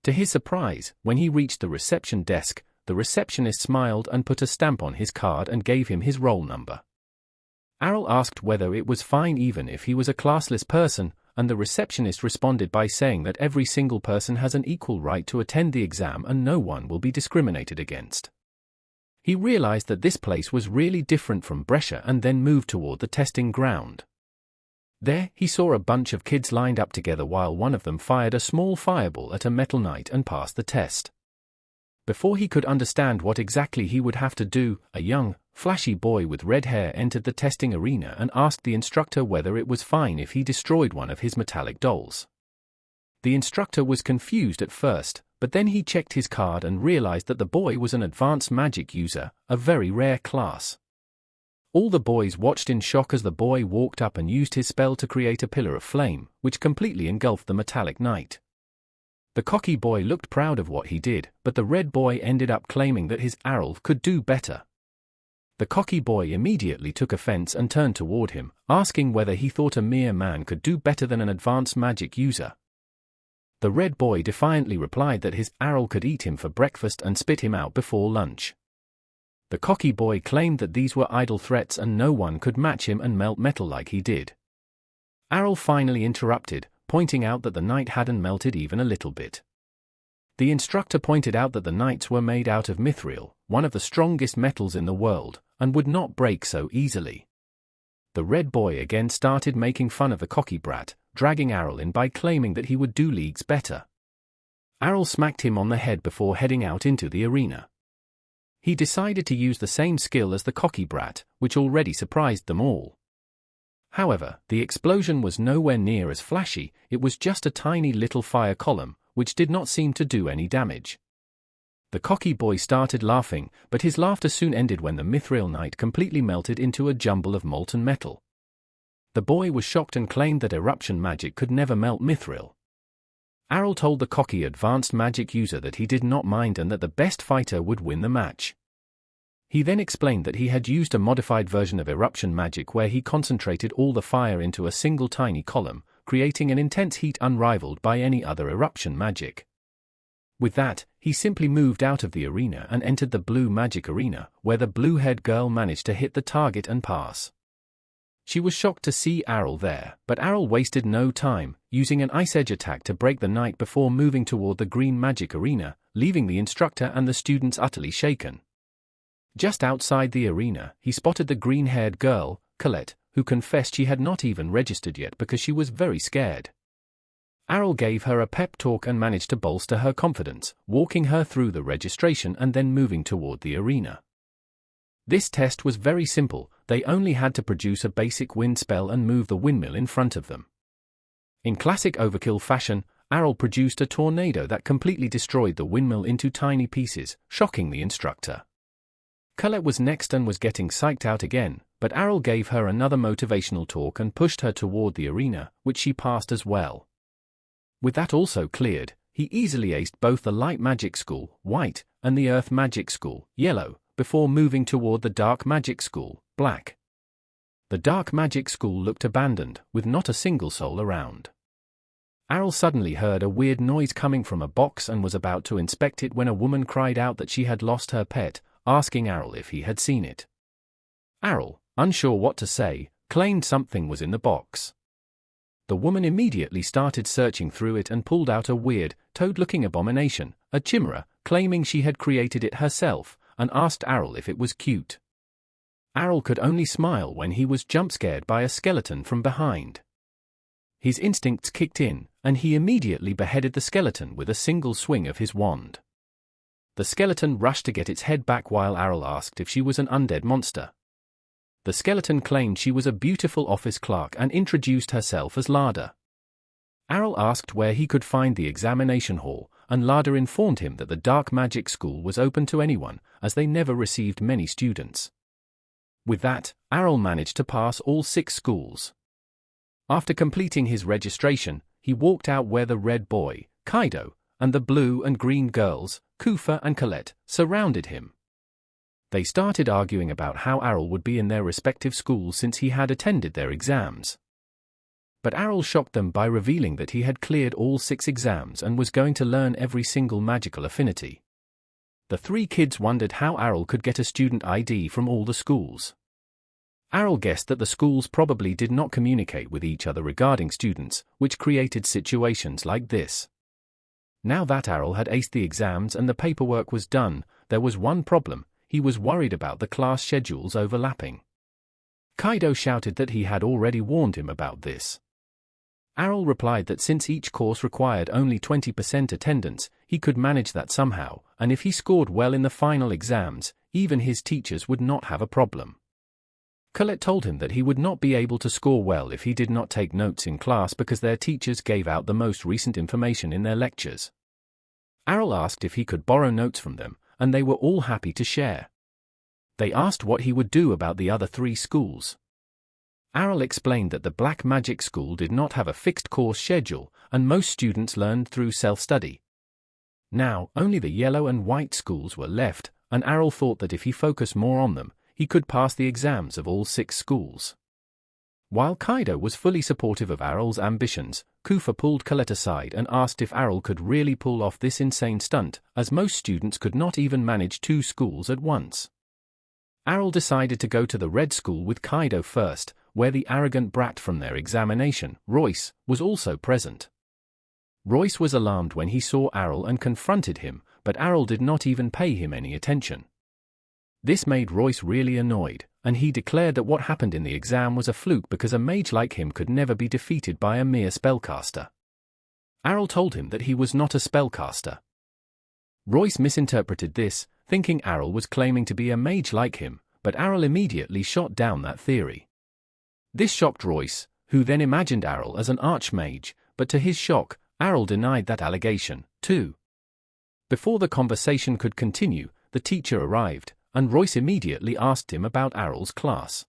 Speaker 1: To his surprise, when he reached the reception desk, the receptionist smiled and put a stamp on his card and gave him his roll number. Errol asked whether it was fine even if he was a classless person, and the receptionist responded by saying that every single person has an equal right to attend the exam and no one will be discriminated against. He realized that this place was really different from Brescia and then moved toward the testing ground. There, he saw a bunch of kids lined up together while one of them fired a small fireball at a metal knight and passed the test. Before he could understand what exactly he would have to do, a young, flashy boy with red hair entered the testing arena and asked the instructor whether it was fine if he destroyed one of his metallic dolls. The instructor was confused at first, but then he checked his card and realized that the boy was an advanced magic user, a very rare class. All the boys watched in shock as the boy walked up and used his spell to create a pillar of flame, which completely engulfed the metallic knight. The cocky boy looked proud of what he did, but the red boy ended up claiming that his Errol could do better. The cocky boy immediately took offense and turned toward him, asking whether he thought a mere man could do better than an advanced magic user. The red boy defiantly replied that his Errol could eat him for breakfast and spit him out before lunch. The cocky boy claimed that these were idle threats and no one could match him and melt metal like he did. Errol finally interrupted, pointing out that the knight hadn't melted even a little bit. The instructor pointed out that the knights were made out of Mithril, one of the strongest metals in the world, and would not break so easily. The red boy again started making fun of the cocky brat, dragging Errol in by claiming that he would do leagues better. Errol smacked him on the head before heading out into the arena. He decided to use the same skill as the cocky brat, which already surprised them all. However, the explosion was nowhere near as flashy, it was just a tiny little fire column, which did not seem to do any damage. The cocky boy started laughing, but his laughter soon ended when the Mithril knight completely melted into a jumble of molten metal. The boy was shocked and claimed that eruption magic could never melt Mithril. Errol told the cocky advanced magic user that he did not mind and that the best fighter would win the match. He then explained that he had used a modified version of eruption magic where he concentrated all the fire into a single tiny column, creating an intense heat unrivaled by any other eruption magic. With that, he simply moved out of the arena and entered the blue magic arena, where the blue-haired girl managed to hit the target and pass. She was shocked to see Errol there, but Errol wasted no time, using an ice edge attack to break the knight before moving toward the green magic arena, leaving the instructor and the students utterly shaken. Just outside the arena, he spotted the green-haired girl, Colette, who confessed she had not even registered yet because she was very scared. Errol gave her a pep talk and managed to bolster her confidence, walking her through the registration and then moving toward the arena. This test was very simple, they only had to produce a basic wind spell and move the windmill in front of them. In classic overkill fashion, Errol produced a tornado that completely destroyed the windmill into tiny pieces, shocking the instructor. Colette was next and was getting psyched out again, but Errol gave her another motivational talk and pushed her toward the arena, which she passed as well. With that also cleared, he easily aced both the light magic school, white, and the earth magic school, yellow, before moving toward the dark magic school, black. The dark magic school looked abandoned, with not a single soul around. Errol suddenly heard a weird noise coming from a box and was about to inspect it when a woman cried out that she had lost her pet, asking Errol if he had seen it. Errol, unsure what to say, claimed something was in the box. The woman immediately started searching through it and pulled out a weird, toad-looking abomination, a chimera, claiming she had created it herself, and asked Errol if it was cute. Errol could only smile when he was jump-scared by a skeleton from behind. His instincts kicked in, and he immediately beheaded the skeleton with a single swing of his wand. The skeleton rushed to get its head back while Errol asked if she was an undead monster. The skeleton claimed she was a beautiful office clerk and introduced herself as Lada. Errol asked where he could find the examination hall, and Lada informed him that the dark magic school was open to anyone, as they never received many students. With that, Errol managed to pass all 6 schools. After completing his registration, he walked out where the red boy, Kaido, and the blue and green girls, Kufa and Colette, surrounded him. They started arguing about how Errol would be in their respective schools since he had attended their exams. But Errol shocked them by revealing that he had cleared all 6 exams and was going to learn every single magical affinity. The 3 kids wondered how Errol could get a student ID from all the schools. Errol guessed that the schools probably did not communicate with each other regarding students, which created situations like this. Now that Errol had aced the exams and the paperwork was done, there was one problem: he was worried about the class schedules overlapping. Kaido shouted that he had already warned him about this. Errol replied that since each course required only 20% attendance, he could manage that somehow, and if he scored well in the final exams, even his teachers would not have a problem. Colette told him that he would not be able to score well if he did not take notes in class because their teachers gave out the most recent information in their lectures. Errol asked if he could borrow notes from them, and they were all happy to share. They asked what he would do about the other 3 schools. Errol explained that the Black Magic School did not have a fixed course schedule, and most students learned through self-study. Now, only the yellow and white schools were left, and Errol thought that if he focused more on them, he could pass the exams of all 6 schools. While Kaido was fully supportive of Errol's ambitions, Kufa pulled Colette aside and asked if Errol could really pull off this insane stunt, as most students could not even manage 2 schools at once. Errol decided to go to the red school with Kaido first, where the arrogant brat from their examination, Royce, was also present. Royce was alarmed when he saw Errol and confronted him, but Errol did not even pay him any attention. This made Royce really annoyed, and he declared that what happened in the exam was a fluke because a mage like him could never be defeated by a mere spellcaster. Errol told him that he was not a spellcaster. Royce misinterpreted this, thinking Errol was claiming to be a mage like him, but Errol immediately shot down that theory. This shocked Royce, who then imagined Errol as an archmage, but to his shock, Errol denied that allegation, too. Before the conversation could continue, the teacher arrived, and Royce immediately asked him about Errol's class.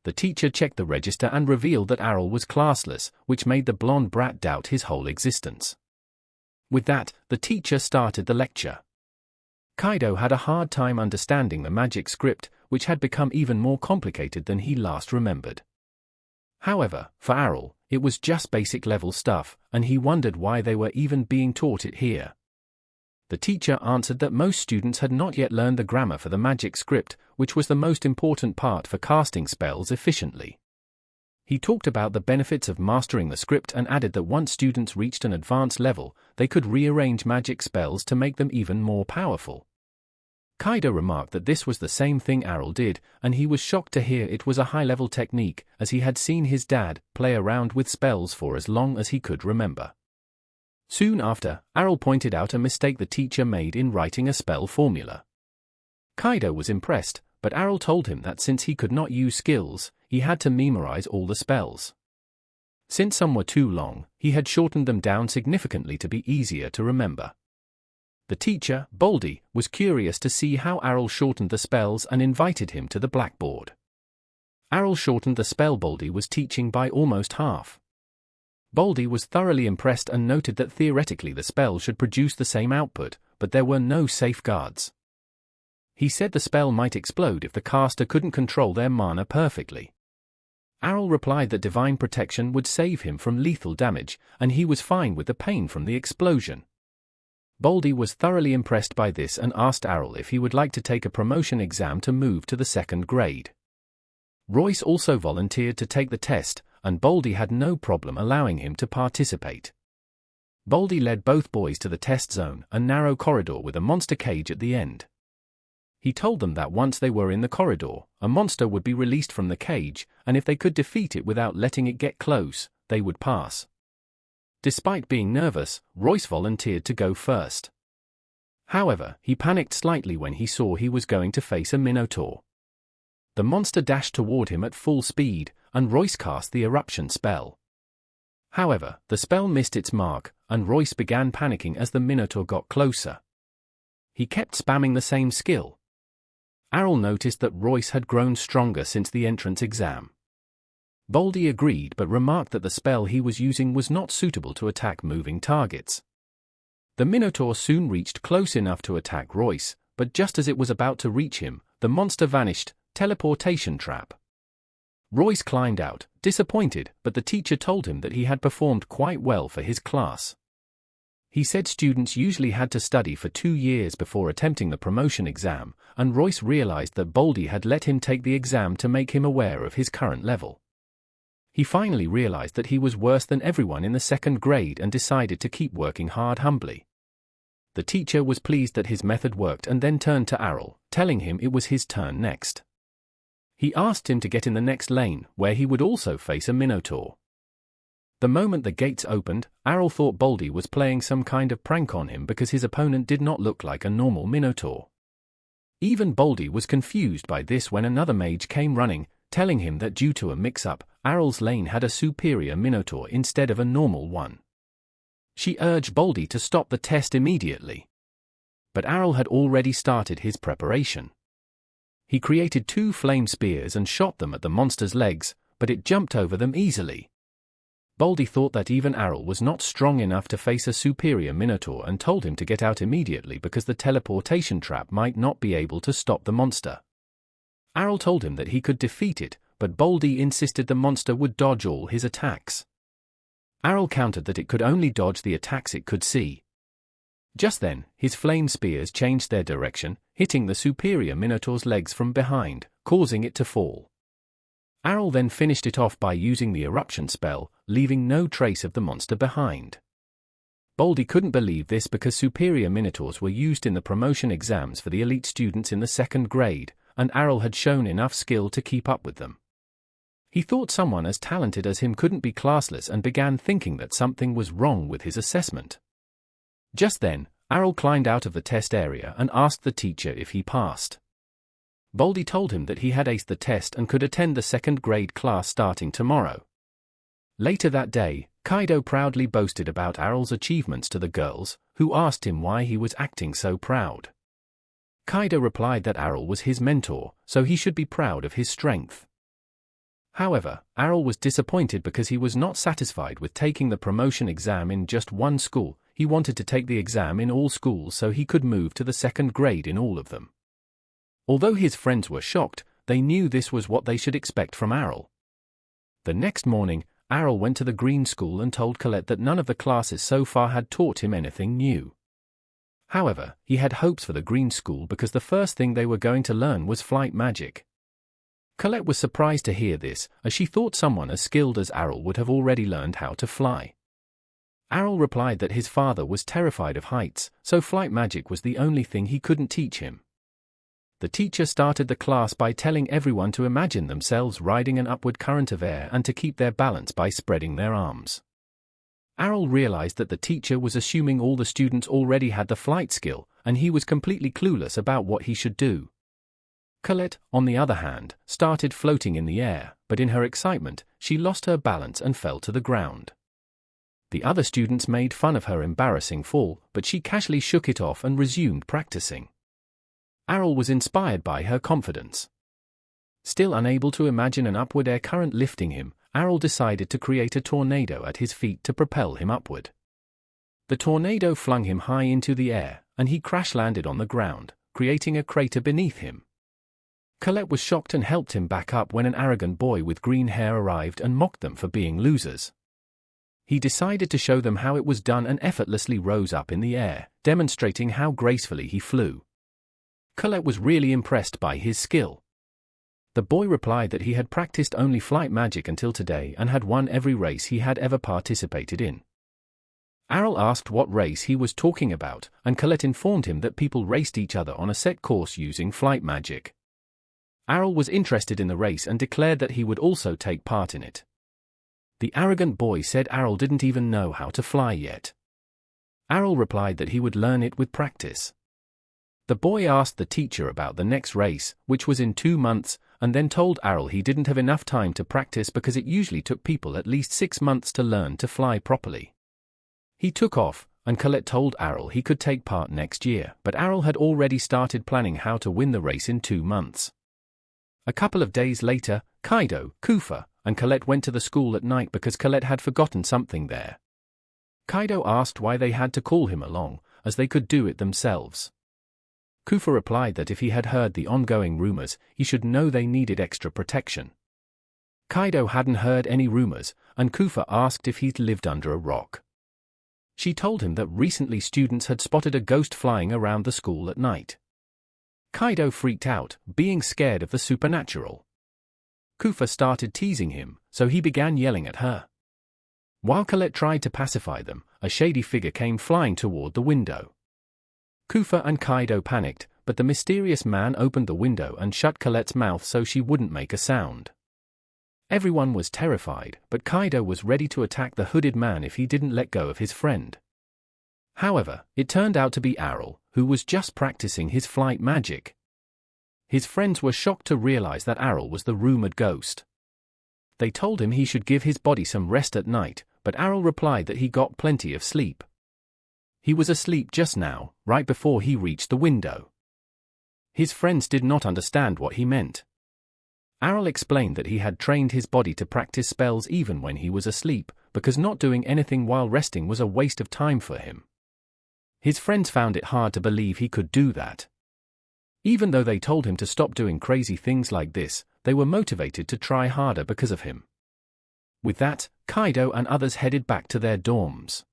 Speaker 1: The teacher checked the register and revealed that Errol was classless, which made the blonde brat doubt his whole existence. With that, the teacher started the lecture. Kaido had a hard time understanding the magic script, which had become even more complicated than he last remembered. However, for Errol, it was just basic level stuff, and he wondered why they were even being taught it here. The teacher answered that most students had not yet learned the grammar for the magic script, which was the most important part for casting spells efficiently. He talked about the benefits of mastering the script and added that once students reached an advanced level, they could rearrange magic spells to make them even more powerful. Kaido remarked that this was the same thing Errol did, and he was shocked to hear it was a high-level technique, as he had seen his dad play around with spells for as long as he could remember. Soon after, Errol pointed out a mistake the teacher made in writing a spell formula. Kaido was impressed, but Errol told him that since he could not use skills, he had to memorize all the spells. Since some were too long, he had shortened them down significantly to be easier to remember. The teacher, Baldy, was curious to see how Errol shortened the spells and invited him to the blackboard. Errol shortened the spell Baldy was teaching by almost half. Baldy was thoroughly impressed and noted that theoretically the spell should produce the same output, but there were no safeguards. He said the spell might explode if the caster couldn't control their mana perfectly. Errol replied that divine protection would save him from lethal damage, and he was fine with the pain from the explosion. Baldy was thoroughly impressed by this and asked Errol if he would like to take a promotion exam to move to the 2nd grade. Royce also volunteered to take the test, and Baldy had no problem allowing him to participate. Baldy led both boys to the test zone, a narrow corridor with a monster cage at the end. He told them that once they were in the corridor, a monster would be released from the cage, and if they could defeat it without letting it get close, they would pass. Despite being nervous, Royce volunteered to go first. However, he panicked slightly when he saw he was going to face a minotaur. The monster dashed toward him at full speed, and Royce cast the eruption spell. However, the spell missed its mark, and Royce began panicking as the minotaur got closer. He kept spamming the same skill. Errol noticed that Royce had grown stronger since the entrance exam. Baldy agreed but remarked that the spell he was using was not suitable to attack moving targets. The minotaur soon reached close enough to attack Royce, but just as it was about to reach him, the monster vanished. Teleportation trap. Royce climbed out, disappointed, but the teacher told him that he had performed quite well for his class. He said students usually had to study for 2 years before attempting the promotion exam, and Royce realized that Baldy had let him take the exam to make him aware of his current level. He finally realized that he was worse than everyone in the 2nd grade and decided to keep working hard humbly. The teacher was pleased that his method worked and then turned to Errol, telling him it was his turn next. He asked him to get in the next lane, where he would also face a minotaur. The moment the gates opened, Errol thought Baldy was playing some kind of prank on him because his opponent did not look like a normal minotaur. Even Baldy was confused by this when another mage came running, telling him that due to a mix-up, Errol's lane had a superior minotaur instead of a normal one. She urged Baldy to stop the test immediately. But Errol had already started his preparation. He created 2 flame spears and shot them at the monster's legs, but it jumped over them easily. Baldy thought that even Errol was not strong enough to face a superior minotaur and told him to get out immediately because the teleportation trap might not be able to stop the monster. Errol told him that he could defeat it, but Baldy insisted the monster would dodge all his attacks. Errol countered that it could only dodge the attacks it could see. Just then, his flame spears changed their direction, hitting the superior minotaur's legs from behind, causing it to fall. Errol then finished it off by using the eruption spell, leaving no trace of the monster behind. Baldy couldn't believe this because superior minotaurs were used in the promotion exams for the elite students in the 2nd grade, and Errol had shown enough skill to keep up with them. He thought someone as talented as him couldn't be classless and began thinking that something was wrong with his assessment. Just then, Errol climbed out of the test area and asked the teacher if he passed. Baldy told him that he had aced the test and could attend the 2nd grade class starting tomorrow. Later that day, Kaido proudly boasted about Errol's achievements to the girls, who asked him why he was acting so proud. Kaido replied that Errol was his mentor, so he should be proud of his strength. However, Errol was disappointed because he was not satisfied with taking the promotion exam in just one school. He wanted to take the exam in all schools so he could move to the 2nd grade in all of them. Although his friends were shocked, they knew this was what they should expect from Errol. The next morning, Errol went to the green school and told Colette that none of the classes so far had taught him anything new. However, he had hopes for the green school because the first thing they were going to learn was flight magic. Colette was surprised to hear this, as she thought someone as skilled as Errol would have already learned how to fly. Errol replied that his father was terrified of heights, so flight magic was the only thing he couldn't teach him. The teacher started the class by telling everyone to imagine themselves riding an upward current of air and to keep their balance by spreading their arms. Errol realized that the teacher was assuming all the students already had the flight skill, and he was completely clueless about what he should do. Colette, on the other hand, started floating in the air, but in her excitement, she lost her balance and fell to the ground. The other students made fun of her embarrassing fall, but she casually shook it off and resumed practicing. Errol was inspired by her confidence. Still unable to imagine an upward air current lifting him, Errol decided to create a tornado at his feet to propel him upward. The tornado flung him high into the air, and he crash-landed on the ground, creating a crater beneath him. Colette was shocked and helped him back up when an arrogant boy with green hair arrived and mocked them for being losers. He decided to show them how it was done and effortlessly rose up in the air, demonstrating how gracefully he flew. Colette was really impressed by his skill. The boy replied that he had practiced only flight magic until today and had won every race he had ever participated in. Errol asked what race he was talking about, and Colette informed him that people raced each other on a set course using flight magic. Errol was interested in the race and declared that he would also take part in it. The arrogant boy said Errol didn't even know how to fly yet. Errol replied that he would learn it with practice. The boy asked the teacher about the next race, which was in 2 months, and then told Errol he didn't have enough time to practice because it usually took people at least 6 months to learn to fly properly. He took off, and Colette told Errol he could take part next year, but Errol had already started planning how to win the race in 2 months. A couple of days later, Kaido, Kufa, and Colette went to the school at night because Colette had forgotten something there. Kaido asked why they had to call him along, as they could do it themselves. Kufa replied that if he had heard the ongoing rumors, he should know they needed extra protection. Kaido hadn't heard any rumors, and Kufa asked if he'd lived under a rock. She told him that recently students had spotted a ghost flying around the school at night. Kaido freaked out, being scared of the supernatural. Kufa started teasing him, so he began yelling at her. While Colette tried to pacify them, a shady figure came flying toward the window. Kufa and Kaido panicked, but the mysterious man opened the window and shut Colette's mouth so she wouldn't make a sound. Everyone was terrified, but Kaido was ready to attack the hooded man if he didn't let go of his friend. However, it turned out to be Errol, who was just practicing his flight magic. His friends were shocked to realize that Errol was the rumored ghost. They told him he should give his body some rest at night, but Errol replied that he got plenty of sleep. He was asleep just now, right before he reached the window. His friends did not understand what he meant. Errol explained that he had trained his body to practice spells even when he was asleep, because not doing anything while resting was a waste of time for him. His friends found it hard to believe he could do that. Even though they told him to stop doing crazy things like this, they were motivated to try harder because of him. With that, Kaido and others headed back to their dorms.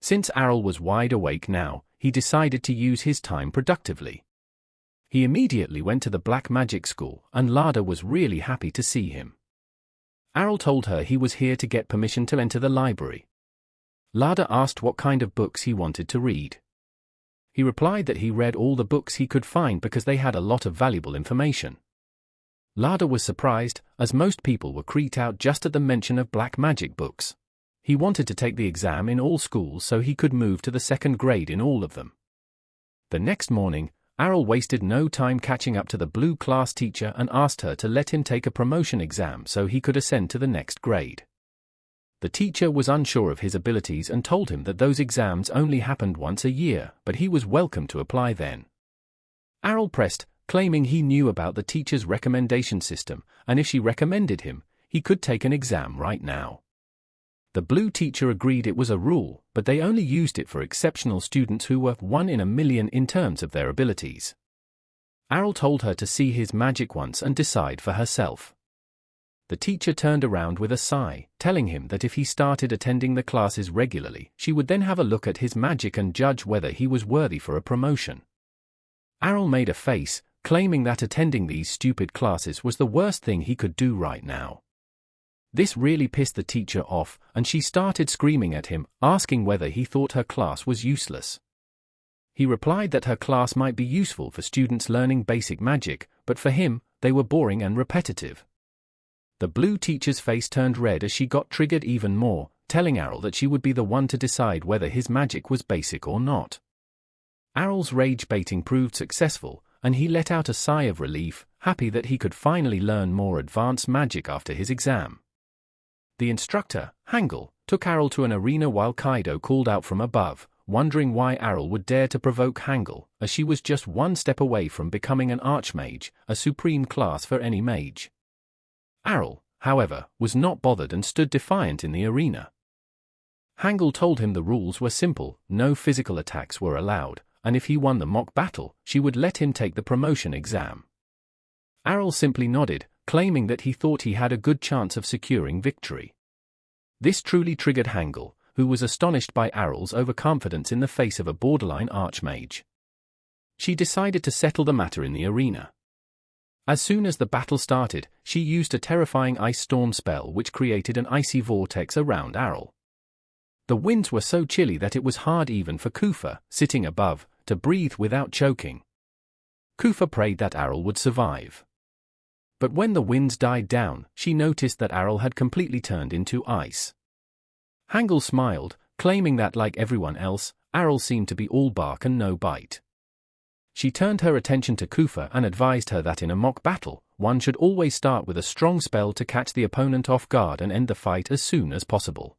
Speaker 1: Since Errol was wide awake now, he decided to use his time productively. He immediately went to the black magic school, and Lada was really happy to see him. Errol told her he was here to get permission to enter the library. Lada asked what kind of books he wanted to read. He replied that he read all the books he could find because they had a lot of valuable information. Lada was surprised, as most people were creeped out just at the mention of black magic books. He wanted to take the exam in all schools so he could move to the 2nd grade in all of them. The next morning, Errol wasted no time catching up to the blue class teacher and asked her to let him take a promotion exam so he could ascend to the next grade. The teacher was unsure of his abilities and told him that those exams only happened once a year, but he was welcome to apply then. Errol pressed, claiming he knew about the teacher's recommendation system, and if she recommended him, he could take an exam right now. The blue teacher agreed it was a rule, but they only used it for exceptional students who were 1 in a million in terms of their abilities. Errol told her to see his magic once and decide for herself. The teacher turned around with a sigh, telling him that if he started attending the classes regularly, she would then have a look at his magic and judge whether he was worthy for a promotion. Errol made a face, claiming that attending these stupid classes was the worst thing he could do right now. This really pissed the teacher off, and she started screaming at him, asking whether he thought her class was useless. He replied that her class might be useful for students learning basic magic, but for him, they were boring and repetitive. The blue teacher's face turned red as she got triggered even more, telling Errol that she would be the one to decide whether his magic was basic or not. Errol's rage baiting proved successful, and he let out a sigh of relief, happy that he could finally learn more advanced magic after his exam. The instructor, Hangle, took Errol to an arena while Kaido called out from above, wondering why Errol would dare to provoke Hangle, as she was just 1 step away from becoming an archmage, a supreme class for any mage. Errol, however, was not bothered and stood defiant in the arena. Hangle told him the rules were simple, no physical attacks were allowed, and if he won the mock battle, she would let him take the promotion exam. Errol simply nodded, claiming that he thought he had a good chance of securing victory. This truly triggered Hangle, who was astonished by Errol's overconfidence in the face of a borderline archmage. She decided to settle the matter in the arena. As soon as the battle started, she used a terrifying ice storm spell which created an icy vortex around Errol. The winds were so chilly that it was hard even for Kufa, sitting above, to breathe without choking. Kufa prayed that Errol would survive. But when the winds died down, she noticed that Errol had completely turned into ice. Hangle smiled, claiming that like everyone else, Errol seemed to be all bark and no bite. She turned her attention to Kufa and advised her that in a mock battle, one should always start with a strong spell to catch the opponent off guard and end the fight as soon as possible.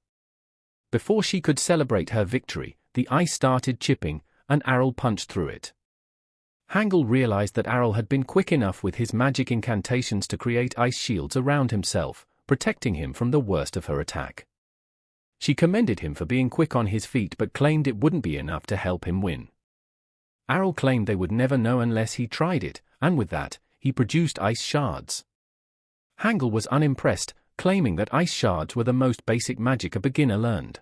Speaker 1: Before she could celebrate her victory, the ice started chipping, and Errol punched through it. Hangle realized that Errol had been quick enough with his magic incantations to create ice shields around himself, protecting him from the worst of her attack. She commended him for being quick on his feet but claimed it wouldn't be enough to help him win. Errol claimed they would never know unless he tried it, and with that, he produced ice shards. Hangle was unimpressed, claiming that ice shards were the most basic magic a beginner learned.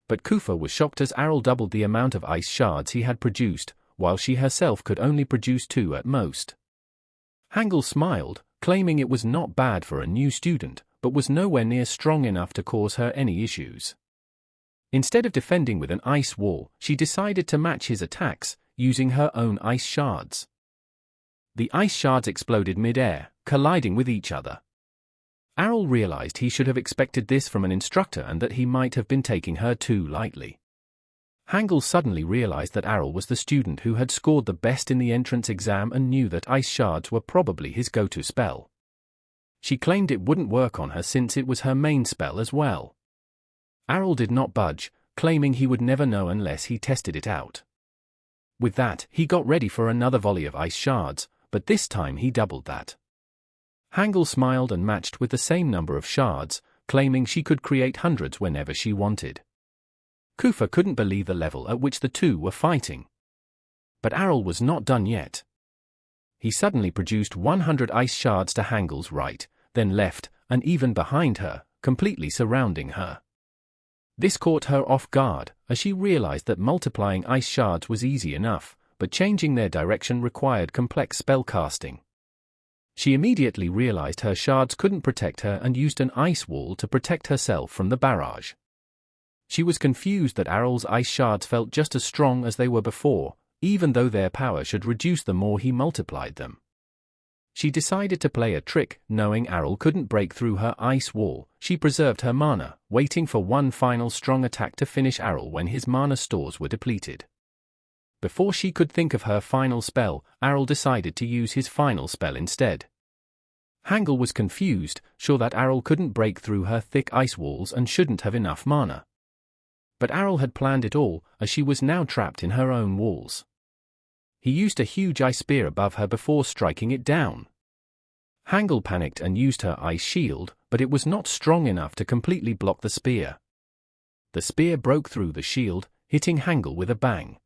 Speaker 1: But Kufa was shocked as Errol doubled the amount of ice shards he had produced, while she herself could only produce 2 at most. Hangle smiled, claiming it was not bad for a new student, but was nowhere near strong enough to cause her any issues. Instead of defending with an ice wall, she decided to match his attacks, using her own ice shards. The ice shards exploded mid-air, colliding with each other. Errol realized he should have expected this from an instructor and that he might have been taking her too lightly. Hangle suddenly realized that Errol was the student who had scored the best in the entrance exam and knew that ice shards were probably his go-to spell. She claimed it wouldn't work on her since it was her main spell as well. Errol did not budge, claiming he would never know unless he tested it out. With that, he got ready for another volley of ice shards, but this time he doubled that. Hangle smiled and matched with the same number of shards, claiming she could create hundreds whenever she wanted. Kufa couldn't believe the level at which the two were fighting. But Errol was not done yet. He suddenly produced 100 ice shards to Hangle's right, then left, and even behind her, completely surrounding her. This caught her off guard, as she realized that multiplying ice shards was easy enough, but changing their direction required complex spellcasting. She immediately realized her shards couldn't protect her and used an ice wall to protect herself from the barrage. She was confused that Errol's ice shards felt just as strong as they were before, even though their power should reduce the more he multiplied them. She decided to play a trick. Knowing Errol couldn't break through her ice wall, she preserved her mana, waiting for one final strong attack to finish Errol when his mana stores were depleted. Before she could think of her final spell, Errol decided to use his final spell instead. Hangle was confused, sure that Errol couldn't break through her thick ice walls and shouldn't have enough mana. But Errol had planned it all, as she was now trapped in her own walls. He used a huge ice spear above her before striking it down. Hangle panicked and used her ice shield, but it was not strong enough to completely block the spear. The spear broke through the shield, hitting Hangle with a bang.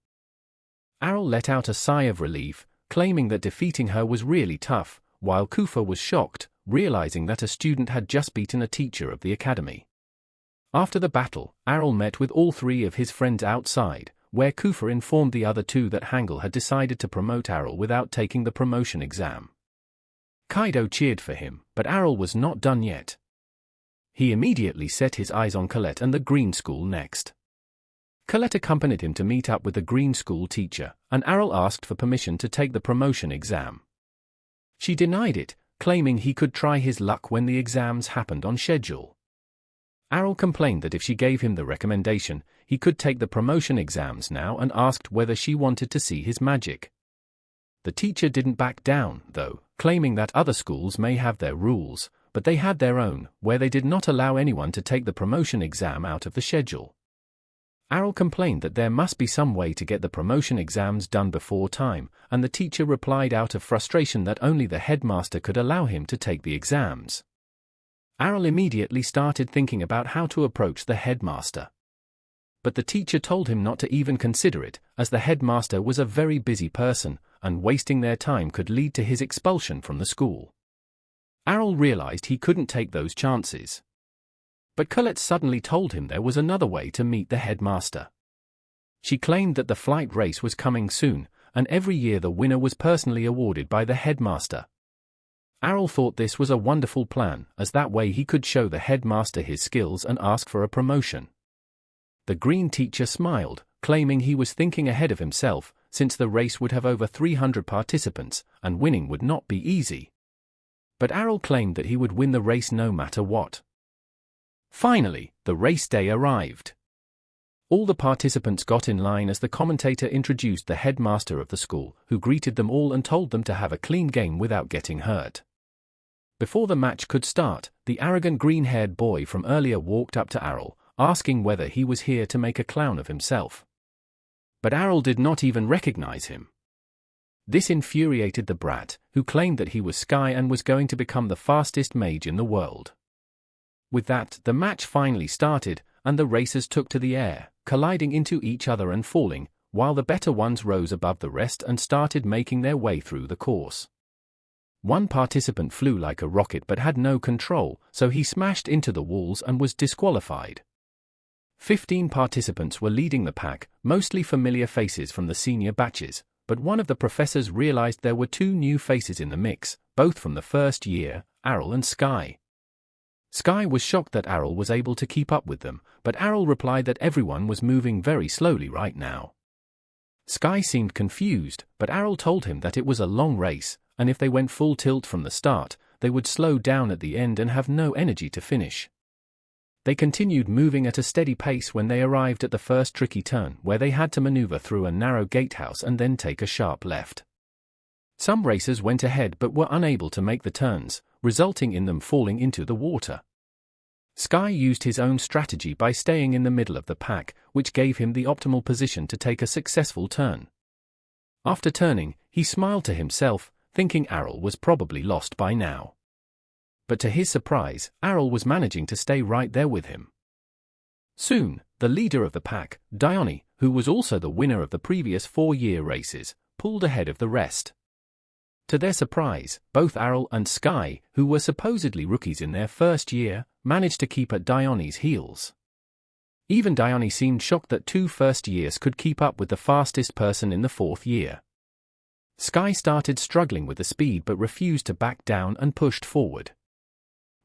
Speaker 1: Errol let out a sigh of relief, claiming that defeating her was really tough, while Kufa was shocked, realizing that a student had just beaten a teacher of the academy. After the battle, Errol met with all 3 of his friends outside, where Kufa informed the other 2 that Hangle had decided to promote Errol without taking the promotion exam. Kaido cheered for him, but Errol was not done yet. He immediately set his eyes on Colette and the Green School next. Colette accompanied him to meet up with the Green School teacher, and Errol asked for permission to take the promotion exam. She denied it, claiming he could try his luck when the exams happened on schedule. Errol complained that if she gave him the recommendation, he could take the promotion exams now and asked whether she wanted to see his magic. The teacher didn't back down, though, claiming that other schools may have their rules, but they had their own, where they did not allow anyone to take the promotion exam out of the schedule. Errol complained that there must be some way to get the promotion exams done before time, and the teacher replied out of frustration that only the headmaster could allow him to take the exams. Errol immediately started thinking about how to approach the headmaster. But the teacher told him not to even consider it, as the headmaster was a very busy person, and wasting their time could lead to his expulsion from the school. Errol realized he couldn't take those chances. But Colette suddenly told him there was another way to meet the headmaster. She claimed that the flight race was coming soon, and every year the winner was personally awarded by the headmaster. Errol thought this was a wonderful plan, as that way he could show the headmaster his skills and ask for a promotion. The green teacher smiled, claiming he was thinking ahead of himself, since the race would have over 300 participants, and winning would not be easy. But Errol claimed that he would win the race no matter what. Finally, the race day arrived. All the participants got in line as the commentator introduced the headmaster of the school, who greeted them all and told them to have a clean game without getting hurt. Before the match could start, the arrogant green-haired boy from earlier walked up to Errol, asking whether he was here to make a clown of himself. But Errol did not even recognize him. This infuriated the brat, who claimed that he was Sky and was going to become the fastest mage in the world. With that, the match finally started, and the racers took to the air, colliding into each other and falling, while the better ones rose above the rest and started making their way through the course. One participant flew like a rocket but had no control, so he smashed into the walls and was disqualified. 15 participants were leading the pack, mostly familiar faces from the senior batches, but one of the professors realized there were 2 new faces in the mix, both from the first year, Errol and Sky. Sky was shocked that Errol was able to keep up with them, but Errol replied that everyone was moving very slowly right now. Sky seemed confused, but Errol told him that it was a long race, and if they went full tilt from the start, they would slow down at the end and have no energy to finish. They continued moving at a steady pace when they arrived at the first tricky turn, where they had to maneuver through a narrow gatehouse and then take a sharp left. Some racers went ahead but were unable to make the turns, resulting in them falling into the water. Sky used his own strategy by staying in the middle of the pack, which gave him the optimal position to take a successful turn. After turning, he smiled to himself, thinking Errol was probably lost by now. But to his surprise, Errol was managing to stay right there with him. Soon, the leader of the pack, Dione, who was also the winner of the previous 4-year races, pulled ahead of the rest. To their surprise, both Errol and Sky, who were supposedly rookies in their first year, managed to keep at Dione's heels. Even Dione seemed shocked that 2 first-years could keep up with the fastest person in the 4th year. Sky started struggling with the speed but refused to back down and pushed forward.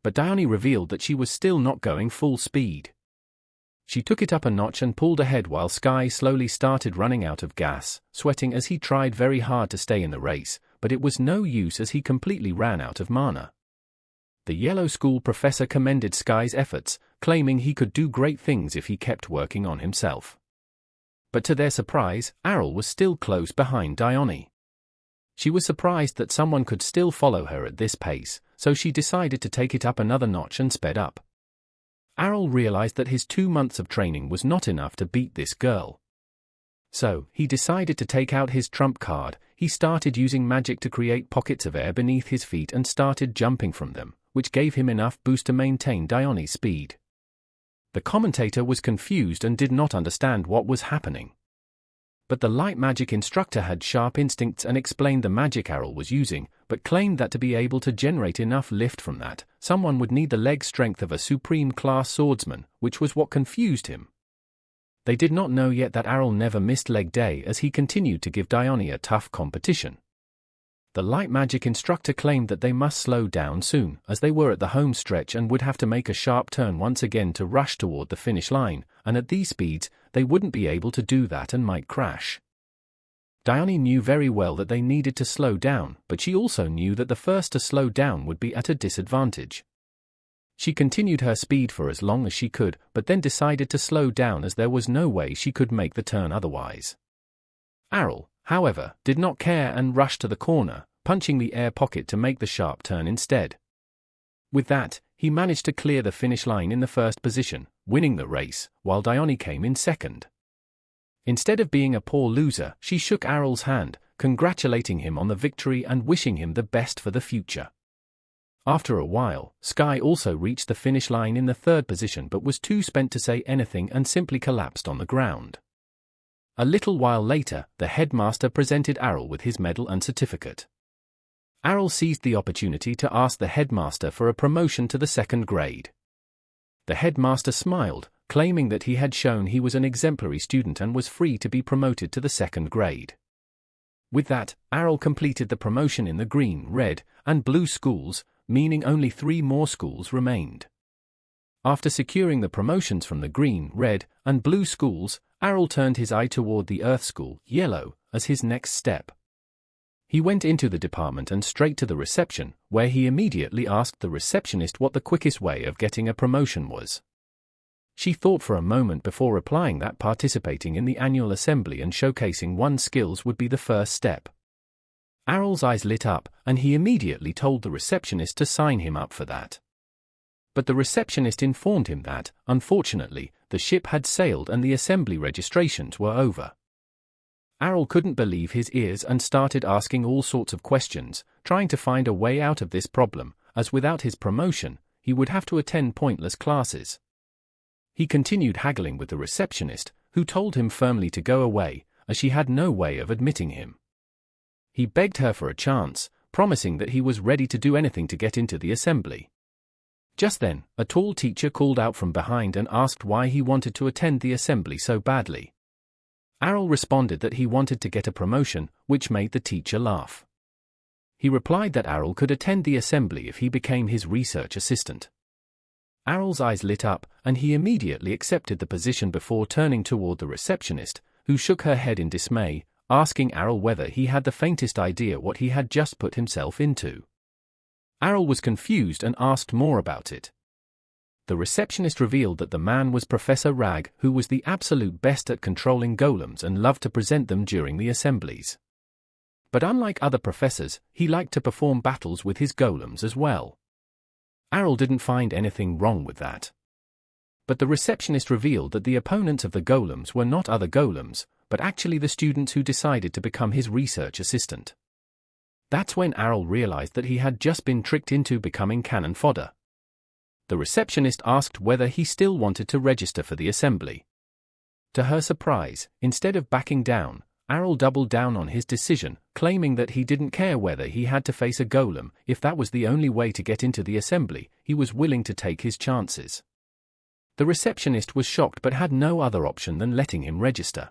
Speaker 1: But Dione revealed that she was still not going full speed. She took it up a notch and pulled ahead while Sky slowly started running out of gas, sweating as he tried very hard to stay in the race, but it was no use as he completely ran out of mana. The yellow school professor commended Sky's efforts, claiming he could do great things if he kept working on himself. But to their surprise, Errol was still close behind Dione. She was surprised that someone could still follow her at this pace, so she decided to take it up another notch and sped up. Errol realized that his 2 months of training was not enough to beat this girl. So, he decided to take out his trump card. He started using magic to create pockets of air beneath his feet and started jumping from them, which gave him enough boost to maintain Dione's speed. The commentator was confused and did not understand what was happening. But the light magic instructor had sharp instincts and explained the magic Errol was using, but claimed that to be able to generate enough lift from that, someone would need the leg strength of a supreme class swordsman, which was what confused him. They did not know yet that Errol never missed leg day as he continued to give Dione a tough competition. The light magic instructor claimed that they must slow down soon, as they were at the home stretch and would have to make a sharp turn once again to rush toward the finish line, and at these speeds, they wouldn't be able to do that and might crash. Dione knew very well that they needed to slow down, but she also knew that the first to slow down would be at a disadvantage. She continued her speed for as long as she could, but then decided to slow down as there was no way she could make the turn otherwise. Errol, however, did not care and rushed to the corner, punching the air pocket to make the sharp turn instead. With that, he managed to clear the finish line in the first position, winning the race, while Dione came in second. Instead of being a poor loser, she shook Errol's hand, congratulating him on the victory and wishing him the best for the future. After a while, Sky also reached the finish line in the third position but was too spent to say anything and simply collapsed on the ground. A little while later, the headmaster presented Errol with his medal and certificate. Errol seized the opportunity to ask the headmaster for a promotion to the 2nd grade. The headmaster smiled, claiming that he had shown he was an exemplary student and was free to be promoted to the 2nd grade. With that, Errol completed the promotion in the green, red, and blue schools, meaning only 3 more schools remained. After securing the promotions from the green, red, and blue schools, Errol turned his eye toward the Earth School, yellow, as his next step. He went into the department and straight to the reception, where he immediately asked the receptionist what the quickest way of getting a promotion was. She thought for a moment before replying that participating in the annual assembly and showcasing one's skills would be the first step. Errol's eyes lit up, and he immediately told the receptionist to sign him up for that. But the receptionist informed him that, unfortunately, the ship had sailed and the assembly registrations were over. Errol couldn't believe his ears and started asking all sorts of questions, trying to find a way out of this problem, as without his promotion, he would have to attend pointless classes. He continued haggling with the receptionist, who told him firmly to go away, as she had no way of admitting him. He begged her for a chance, promising that he was ready to do anything to get into the assembly. Just then, a tall teacher called out from behind and asked why he wanted to attend the assembly so badly. Errol responded that he wanted to get a promotion, which made the teacher laugh. He replied that Errol could attend the assembly if he became his research assistant. Errol's eyes lit up, and he immediately accepted the position before turning toward the receptionist, who shook her head in dismay, asking Errol whether he had the faintest idea what he had just put himself into. Errol was confused and asked more about it. The receptionist revealed that the man was Professor Rag, who was the absolute best at controlling golems and loved to present them during the assemblies. But unlike other professors, he liked to perform battles with his golems as well. Errol didn't find anything wrong with that. But the receptionist revealed that the opponents of the golems were not other golems, but actually the students who decided to become his research assistant. That's when Errol realized that he had just been tricked into becoming cannon fodder. The receptionist asked whether he still wanted to register for the assembly. To her surprise, instead of backing down, Errol doubled down on his decision, claiming that he didn't care whether he had to face a golem. If that was the only way to get into the assembly, he was willing to take his chances. The receptionist was shocked but had no other option than letting him register.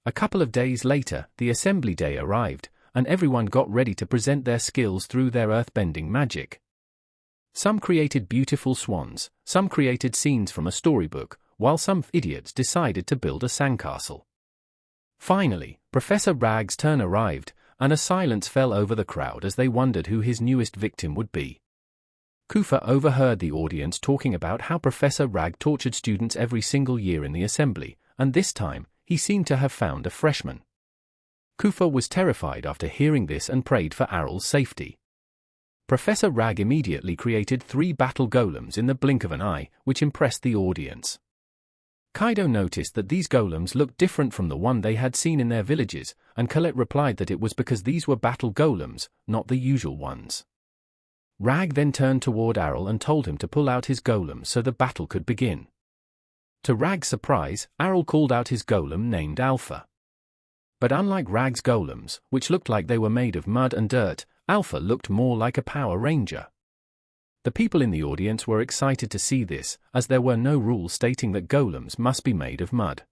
Speaker 1: A couple of days later, the assembly day arrived, and everyone got ready to present their skills through their earthbending magic. Some created beautiful swans, some created scenes from a storybook, while some idiots decided to build a sandcastle. Finally, Professor Rag's turn arrived, and a silence fell over the crowd as they wondered who his newest victim would be. Kufa overheard the audience talking about how Professor Rag tortured students every single year in the assembly, and this time, he seemed to have found a freshman. Kufa was terrified after hearing this and prayed for Errol's safety. Professor Rag immediately created 3 battle golems in the blink of an eye, which impressed the audience. Kaido noticed that these golems looked different from the one they had seen in their villages, and Colette replied that it was because these were battle golems, not the usual ones. Rag then turned toward Errol and told him to pull out his golem so the battle could begin. To Rag's surprise, Errol called out his golem named Alpha. But unlike Rag's golems, which looked like they were made of mud and dirt, Alpha looked more like a Power Ranger. The people in the audience were excited to see this, as there were no rules stating that golems must be made of mud.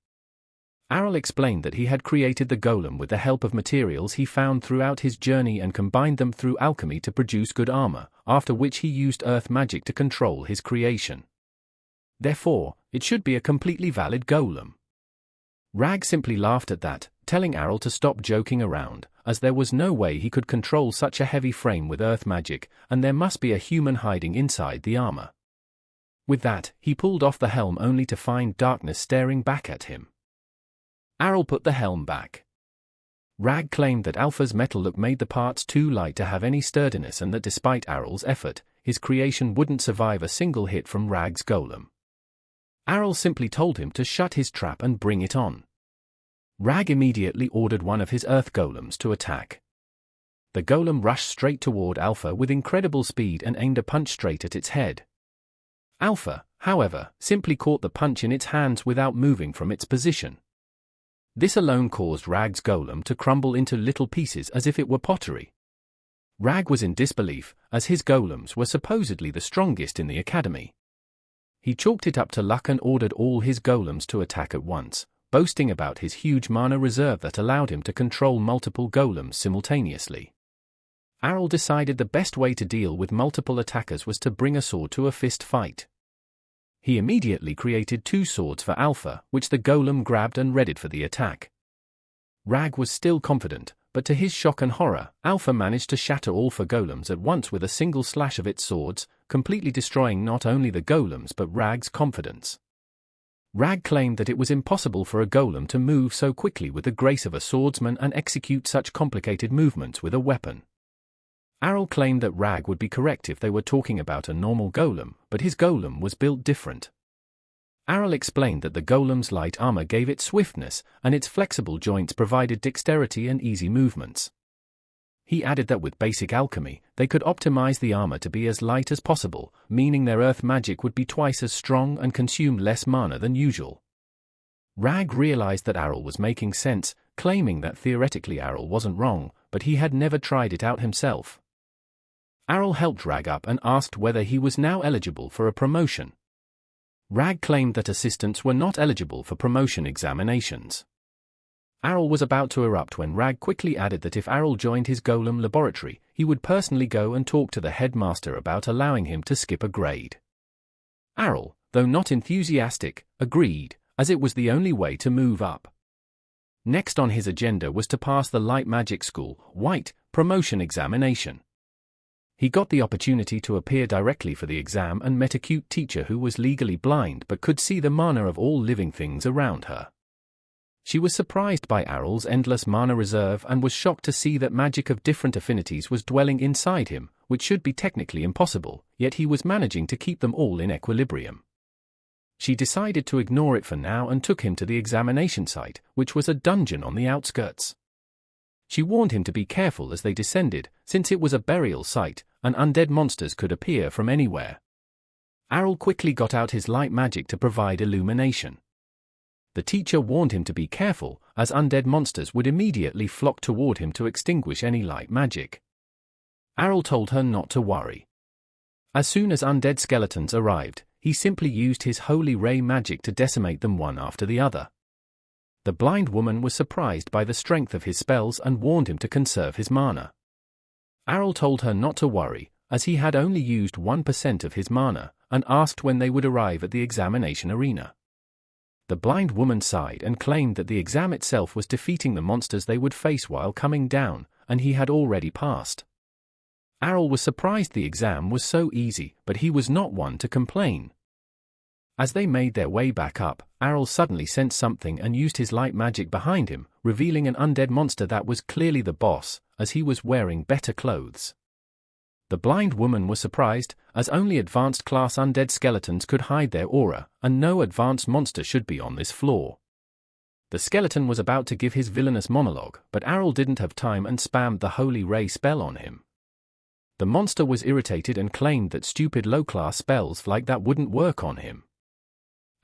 Speaker 1: Errol explained that he had created the golem with the help of materials he found throughout his journey and combined them through alchemy to produce good armor, after which he used earth magic to control his creation. Therefore, it should be a completely valid golem. Rag simply laughed at that, telling Errol to stop joking around, as there was no way he could control such a heavy frame with earth magic, and there must be a human hiding inside the armor. With that, he pulled off the helm only to find darkness staring back at him. Errol put the helm back. Rag claimed that Alpha's metal look made the parts too light to have any sturdiness and that despite Errol's effort, his creation wouldn't survive a single hit from Rag's golem. Errol simply told him to shut his trap and bring it on. Rag immediately ordered one of his earth golems to attack. The golem rushed straight toward Alpha with incredible speed and aimed a punch straight at its head. Alpha, however, simply caught the punch in its hands without moving from its position. This alone caused Rag's golem to crumble into little pieces as if it were pottery. Rag was in disbelief, as his golems were supposedly the strongest in the academy. He chalked it up to luck and ordered all his golems to attack at once, boasting about his huge mana reserve that allowed him to control multiple golems simultaneously. Errol decided the best way to deal with multiple attackers was to bring a sword to a fist fight. He immediately created 2 swords for Alpha, which the golem grabbed and readied for the attack. Rag was still confident, but to his shock and horror, Alpha managed to shatter all 4 golems at once with a single slash of its swords, completely destroying not only the golems but Rag's confidence. Rag claimed that it was impossible for a golem to move so quickly with the grace of a swordsman and execute such complicated movements with a weapon. Errol claimed that Rag would be correct if they were talking about a normal golem, but his golem was built different. Errol explained that the golem's light armor gave it swiftness, and its flexible joints provided dexterity and easy movements. He added that with basic alchemy, they could optimize the armor to be as light as possible, meaning their earth magic would be twice as strong and consume less mana than usual. Rag realized that Errol was making sense, claiming that theoretically Errol wasn't wrong, but he had never tried it out himself. Errol helped Rag up and asked whether he was now eligible for a promotion. Rag claimed that assistants were not eligible for promotion examinations. Errol was about to erupt when Rag quickly added that if Errol joined his golem laboratory, he would personally go and talk to the headmaster about allowing him to skip a grade. Errol, though not enthusiastic, agreed, as it was the only way to move up. Next on his agenda was to pass the Light Magic School, White, promotion examination. He got the opportunity to appear directly for the exam and met a cute teacher who was legally blind but could see the mana of all living things around her. She was surprised by Errol's endless mana reserve and was shocked to see that magic of different affinities was dwelling inside him, which should be technically impossible, yet he was managing to keep them all in equilibrium. She decided to ignore it for now and took him to the examination site, which was a dungeon on the outskirts. She warned him to be careful as they descended, since it was a burial site, and undead monsters could appear from anywhere. Errol quickly got out his light magic to provide illumination. The teacher warned him to be careful, as undead monsters would immediately flock toward him to extinguish any light magic. Errol told her not to worry. As soon as undead skeletons arrived, he simply used his holy ray magic to decimate them one after the other. The blind woman was surprised by the strength of his spells and warned him to conserve his mana. Errol told her not to worry, as he had only used 1% of his mana, and asked when they would arrive at the examination arena. The blind woman sighed and claimed that the exam itself was defeating the monsters they would face while coming down, and he had already passed. Errol was surprised the exam was so easy, but he was not one to complain. As they made their way back up, Errol suddenly sensed something and used his light magic behind him, revealing an undead monster that was clearly the boss, as he was wearing better clothes. The blind woman was surprised, as only advanced class undead skeletons could hide their aura, and no advanced monster should be on this floor. The skeleton was about to give his villainous monologue, but Errol didn't have time and spammed the Holy Ray spell on him. The monster was irritated and claimed that stupid low-class spells like that wouldn't work on him.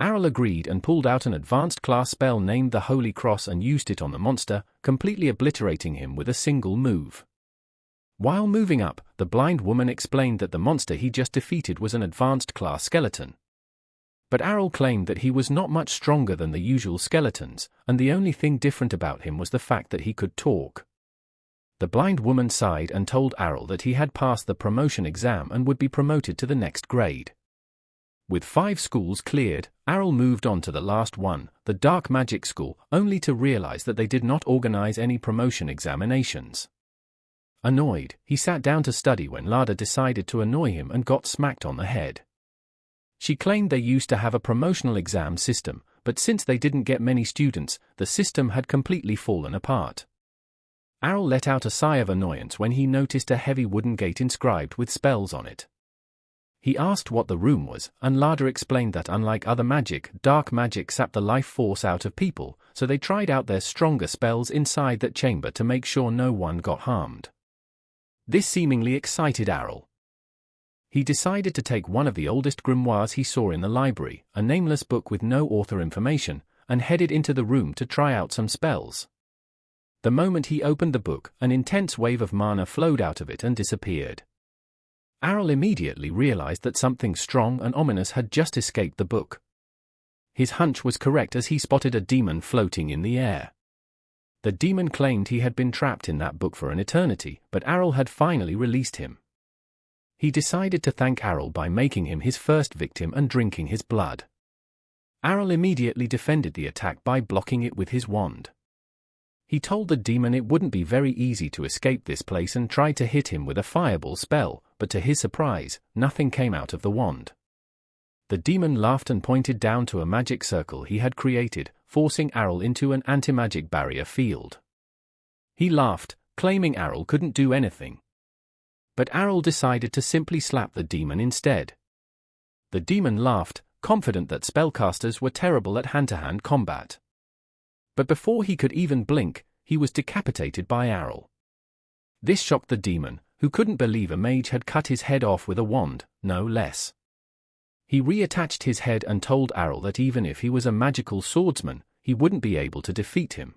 Speaker 1: Errol agreed and pulled out an advanced class spell named the Holy Cross and used it on the monster, completely obliterating him with a single move. While moving up, the blind woman explained that the monster he just defeated was an advanced class skeleton. But Errol claimed that he was not much stronger than the usual skeletons, and the only thing different about him was the fact that he could talk. The blind woman sighed and told Errol that he had passed the promotion exam and would be promoted to the next grade. With 5 schools cleared, Errol moved on to the last one, the Dark Magic School, only to realize that they did not organize any promotion examinations. Annoyed, he sat down to study when Lada decided to annoy him and got smacked on the head. She claimed they used to have a promotional exam system, but since they didn't get many students, the system had completely fallen apart. Errol let out a sigh of annoyance when he noticed a heavy wooden gate inscribed with spells on it. He asked what the room was, and Lada explained that unlike other magic, dark magic sapped the life force out of people, so they tried out their stronger spells inside that chamber to make sure no one got harmed. This seemingly excited Errol. He decided to take one of the oldest grimoires he saw in the library, a nameless book with no author information, and headed into the room to try out some spells. The moment he opened the book, an intense wave of mana flowed out of it and disappeared. Errol immediately realized that something strong and ominous had just escaped the book. His hunch was correct as he spotted a demon floating in the air. The demon claimed he had been trapped in that book for an eternity, but Errol had finally released him. he decided to thank Errol by making him his first victim and drinking his blood. Errol immediately defended the attack by blocking it with his wand. He told the demon it wouldn't be very easy to escape this place and tried to hit him with a fireball spell, but to his surprise, nothing came out of the wand. The demon laughed and pointed down to a magic circle he had created, forcing Errol into an anti-magic barrier field. He laughed, claiming Errol couldn't do anything. But Errol decided to simply slap the demon instead. The demon laughed, confident that spellcasters were terrible at hand-to-hand combat. But before he could even blink, he was decapitated by Errol. This shocked the demon, who couldn't believe a mage had cut his head off with a wand, no less. He reattached his head and told Errol that even if he was a magical swordsman, he wouldn't be able to defeat him.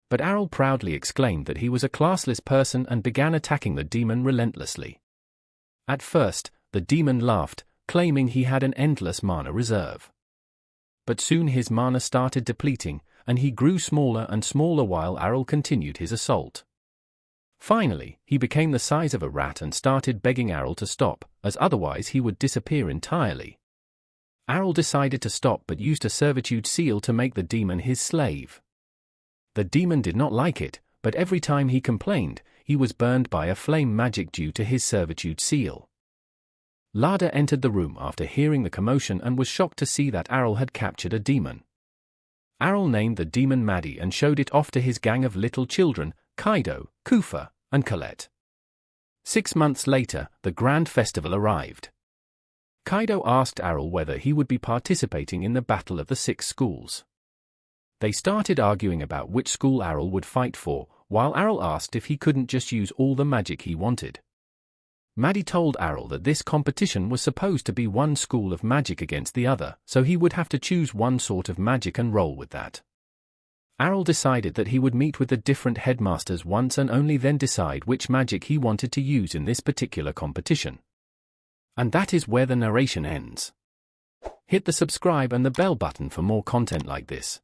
Speaker 1: But Errol proudly exclaimed that he was a classless person and began attacking the demon relentlessly. At first, the demon laughed, claiming he had an endless mana reserve. But soon his mana started depleting, and he grew smaller and smaller while Errol continued his assault. Finally, he became the size of a rat and started begging Errol to stop, as otherwise he would disappear entirely. Errol decided to stop but used a servitude seal to make the demon his slave. The demon did not like it, but every time he complained, he was burned by a flame magic due to his servitude seal. Lada entered the room after hearing the commotion and was shocked to see that Errol had captured a demon. Errol named the demon Maddie and showed it off to his gang of little children, Kaido, Kufa, and Colette. 6 months later, the grand festival arrived. Kaido asked Errol whether he would be participating in the Battle of the Six Schools. They started arguing about which school Errol would fight for, while Errol asked if he couldn't just use all the magic he wanted. Maddie told Errol that this competition was supposed to be one school of magic against the other, so he would have to choose one sort of magic and roll with that. Errol decided that he would meet with the different headmasters once and only then decide which magic he wanted to use in this particular competition. And that is where the narration ends. Hit the subscribe and the bell button for more content like this.